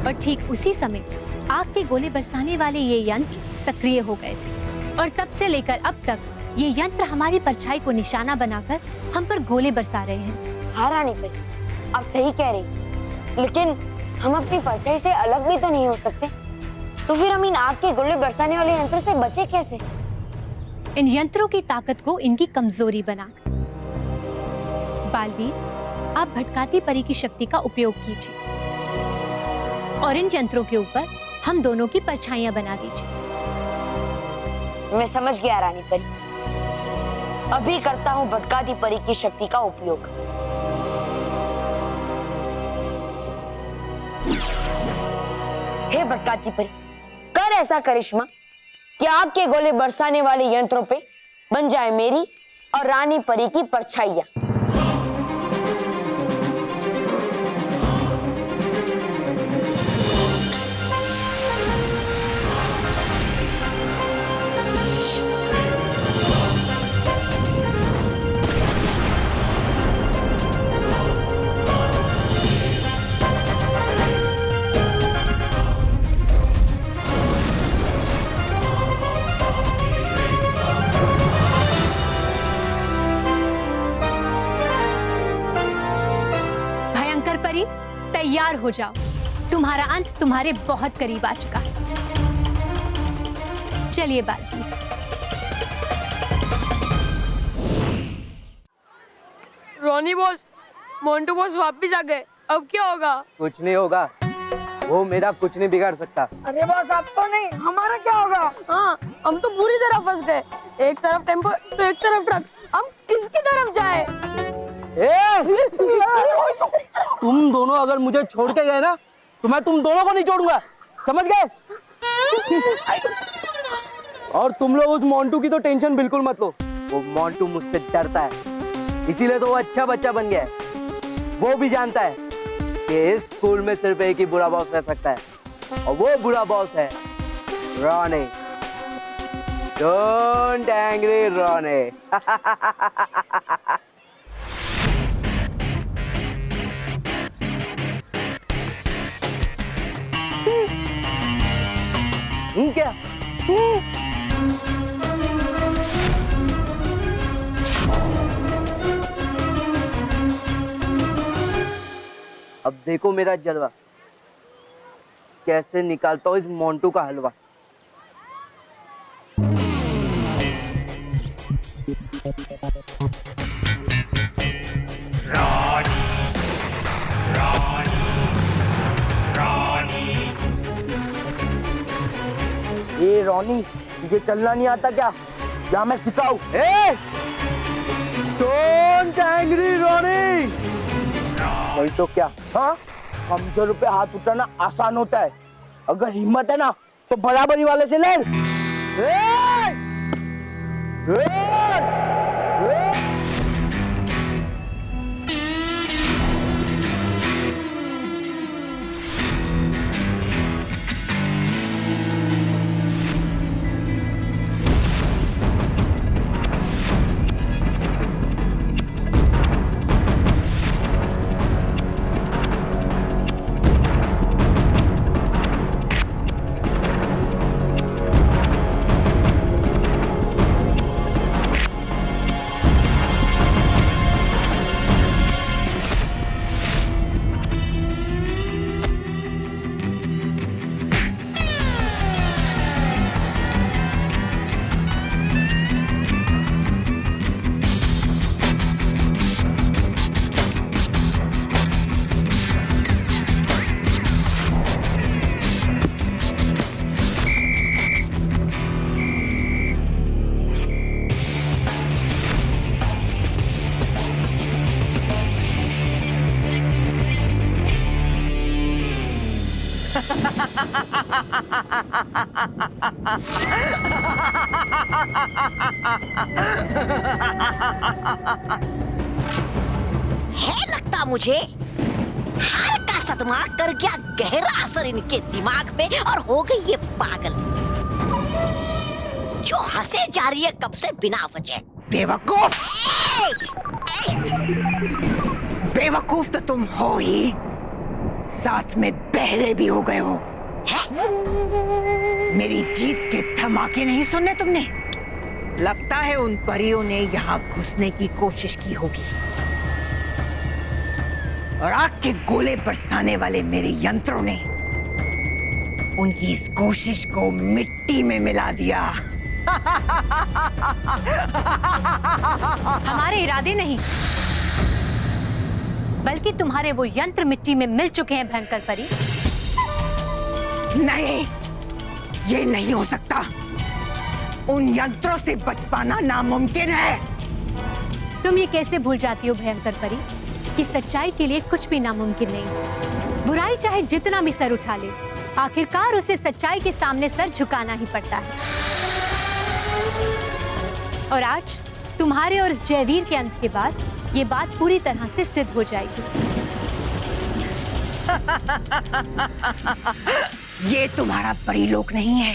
और ठीक उसी समय आग के गोले बरसाने वाले ये यंत्र सक्रिय हो गए थे और तब से लेकर अब तक ये यंत्र हमारी परछाई को निशाना बनाकर हम पर गोले बरसा रहे हैं। हाँ रानी परी, आप सही कह रही, लेकिन हम अपनी परछाई से अलग भी तो नहीं हो सकते। तो फिर हम इन आग के गोले बरसाने वाले यंत्र से बचे कैसे? इन यंत्रों की ताकत को इनकी कमजोरी बनाकर। बालवीर, आप भटकाती परी की शक्ति का उपयोग कीजिए और इन यंत्रों के ऊपर हम दोनों की परछाइयां बना दीजिए। मैं समझ गया रानी परी, अभी करता हूँ भटकाती परी की शक्ति का उपयोग। हे भटकाती परी, कर ऐसा करिश्मा कि आग के गोले बरसाने वाले यंत्रों पे बन जाए मेरी और रानी परी की परछाइयां। तैयार हो जाओ, तुम्हारा अंत तुम्हारे बहुत करीब आ चुका है। चलिए बालवीर। रोनी बॉस, मोंटू बॉस वापस आ गए, अब क्या होगा? कुछ नहीं होगा, वो मेरा कुछ नहीं बिगाड़ सकता। अरे बॉस, आप तो नहीं, हमारा क्या होगा? हाँ, हम तो पूरी तरह फंस गए। एक तरफ टेम्पो तो एक तरफ ट्रक, हम किसकी तरफ जाए? तुम दोनों अगर मुझे छोड़ के गए ना तो मैं तुम दोनों को नहीं छोड़ूंगा, समझ गए? और तुम लोग उस मोंटू की तो टेंशन बिल्कुल मत लो, वो मोंटू मुझसे डरता है, इसीलिए तो वो अच्छा बच्चा बन गया है। वो भी जानता है कि इस स्कूल में सिर्फ एक ही बुरा बॉस रह सकता है और वो बुरा बॉस है रोनी। डोंट एंग्री रोनी। क्या? अब देखो मेरा जलवा, कैसे निकालता हूँ इस मोंटू का हलवा। ए रोनी, तुझे चलना नहीं आता क्या? या मैं सिखाऊं? डोंट एंग्री रोनी। नहीं तो क्या? हाँ, कमजोर पे हाथ उठाना आसान होता है, अगर हिम्मत है ना तो बराबरी वाले से लड़। है लगता मुझे हार का सदमा कर गया गहरा असर इनके दिमाग पे और हो गई ये पागल जो हंसे जा रही है कब से बिना वजह। बेवकूफ! बेवकूफ तो तुम हो ही, साथ में बहरे भी हो गए हो। मेरी जीत के धमाके नहीं सुनने तुमने? लगता है उन परियों ने यहाँ घुसने की कोशिश की होगी और आग के गोले बरसाने वाले मेरे यंत्रों ने उनकी इस कोशिश को मिट्टी में मिला दिया। हमारे इरादे नहीं, बल्कि तुम्हारे वो यंत्र मिट्टी में मिल चुके हैं भयंकर परी। नहीं, ये नहीं हो सकता। उन यंत्रों से बच पाना नामुमकिन है। तुम ये कैसे भूल जाती हो भयंकर परी कि सच्चाई के लिए कुछ भी नामुमकिन नहीं। बुराई चाहे जितना भी सर उठा ले, आखिरकार उसे सच्चाई के सामने सर झुकाना ही पड़ता है। और आज तुम्हारे और इस जयवीर के अंत के बाद ये बात पूरी तरह से सिद्ध हो जाएगी। ये तुम्हारा परीलोक नहीं है,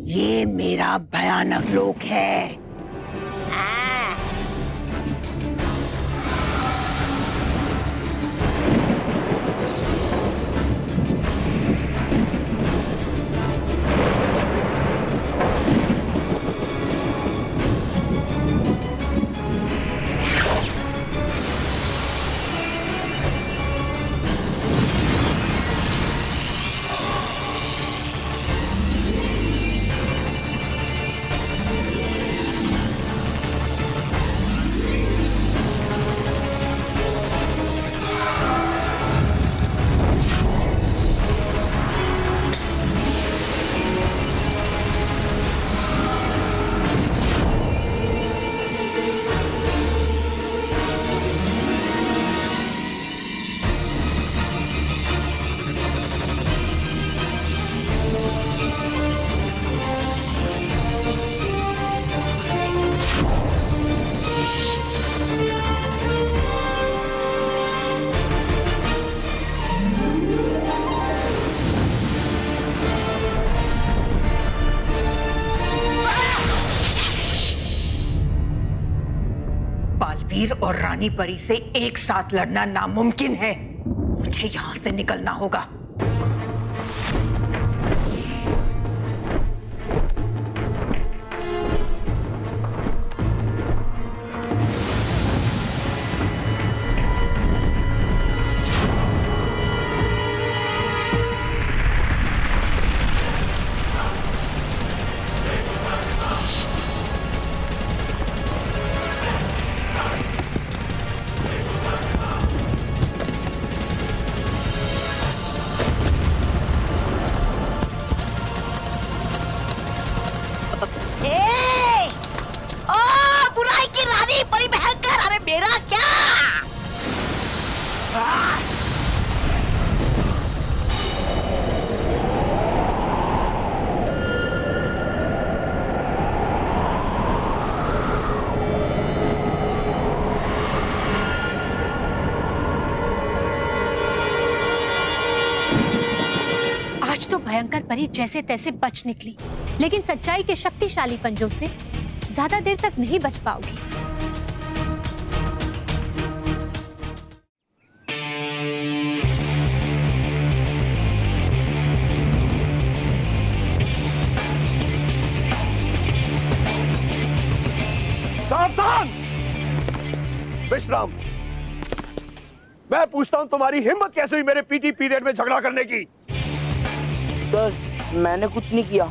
ये मेरा भयानक लोक है। बालवीर और रानी परी से एक साथ लड़ना नामुमकिन है। मुझे यहां से निकलना होगा। सॉरी भयंकर, अरे मेरा क्या? आज तो भयंकर परी जैसे तैसे बच निकली, लेकिन सच्चाई के शक्तिशाली पंजों से ज्यादा देर तक नहीं बच पाओगी। सावधान! विश्राम, मैं पूछता हूं तुम्हारी हिम्मत कैसे हुई मेरे पीटी पीरियड में झगड़ा करने की? सर मैंने कुछ नहीं किया,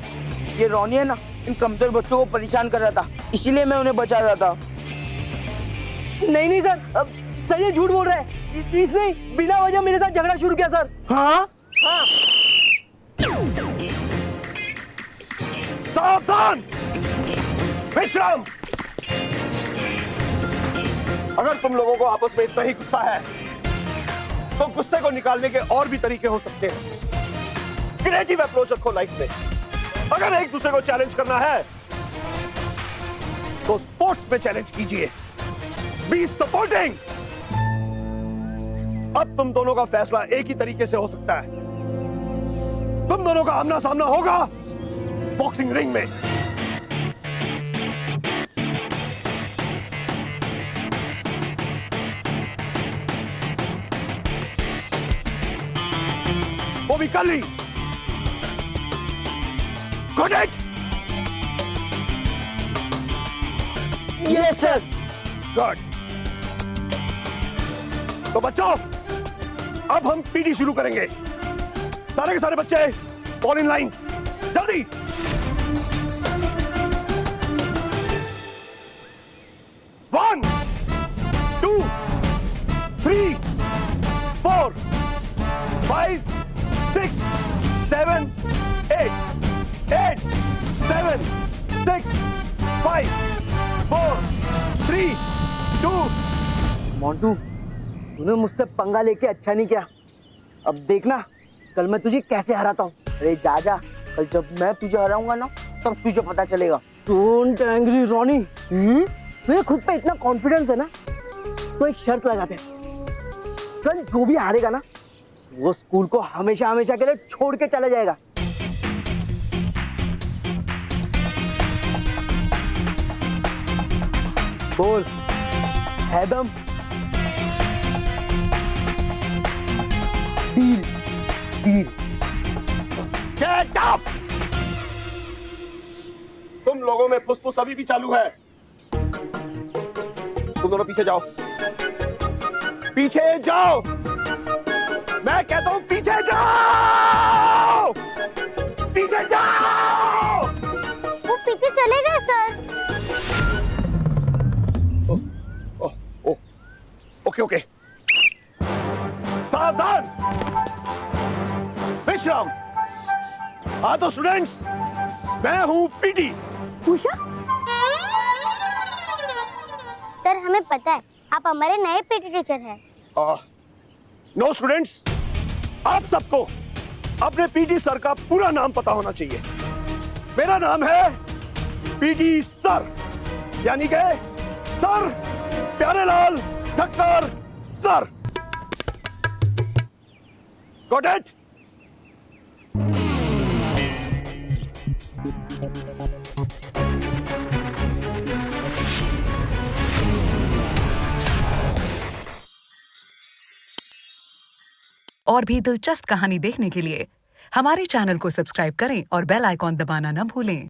ये रोनी है ना, इन कमजोर बच्चों को परेशान कर रहा था, इसीलिए मैं उन्हें बचा रहा था। नहीं नहीं सर, सर ये झूठ बोल रहा है, इसने बिना वजह मेरे साथ झगड़ा शुरू किया सर। हाँ हाँ। सावधान! विश्राम, अगर तुम लोगों को आपस में इतना ही गुस्सा है तो गुस्से को निकालने के और भी तरीके हो सकते हैं। क्रिएटिव अप्रोच रखो लाइफ में। अगर एक दूसरे को चैलेंज करना है तो स्पोर्ट्स में चैलेंज कीजिए। Be supporting. अब तुम दोनों का फैसला एक ही तरीके से हो सकता है। तुम दोनों का आमना सामना होगा बॉक्सिंग रिंग में। वो भी कर ली। Got it? Yes sir. Good. तो बच्चों, अब हम पीटी शुरू करेंगे। सारे के सारे बच्चे फॉल इन लाइन, जल्दी। One, 2, 3, 4, 5, 6, 7, 8, 8, 7, 6, 5, 4, 3, 2। मोंटू, तूने मुझसे पंगा लेके अच्छा नहीं किया। अब देखना कल मैं तुझे कैसे हराता हूँ। अरे जा जा, कल जब मैं तुझे हराऊंगा ना तब तुझे पता चलेगा। Don't angry Ronnie. मेरे खुद पे इतना कॉन्फिडेंस है ना, तो एक शर्त लगाते हैं। कल जो भी हारेगा ना वो स्कूल को हमेशा हमेशा के लिए छोड़ के चला जाएगा। बोल है दम? Deal deal. Get up! तुम लोगों में फुसफुस अभी भी चालू है। तुम दोनों पीछे जाओ, पीछे जाओ। मैं कहता हूं पीछे जाओ, पीछे जाओ। वो पीछे चले गए सर। ओके ओके, सावधान। विश्राम। हाँ तो स्टूडेंट्स, मैं हूं पीटी। उषा? सर हमें पता है आप हमारे नए पीटी टीचर हैं। नो स्टूडेंट्स, आप सबको अपने पीटी सर का पूरा नाम पता होना चाहिए। मेरा नाम है पीटी सर, यानी कि sir Pyarelal Thakkar sir. Got it? और भी दिलचस्प कहानी देखने के लिए हमारे चैनल को सब्सक्राइब करें और बेल आइकॉन दबाना न भूलें।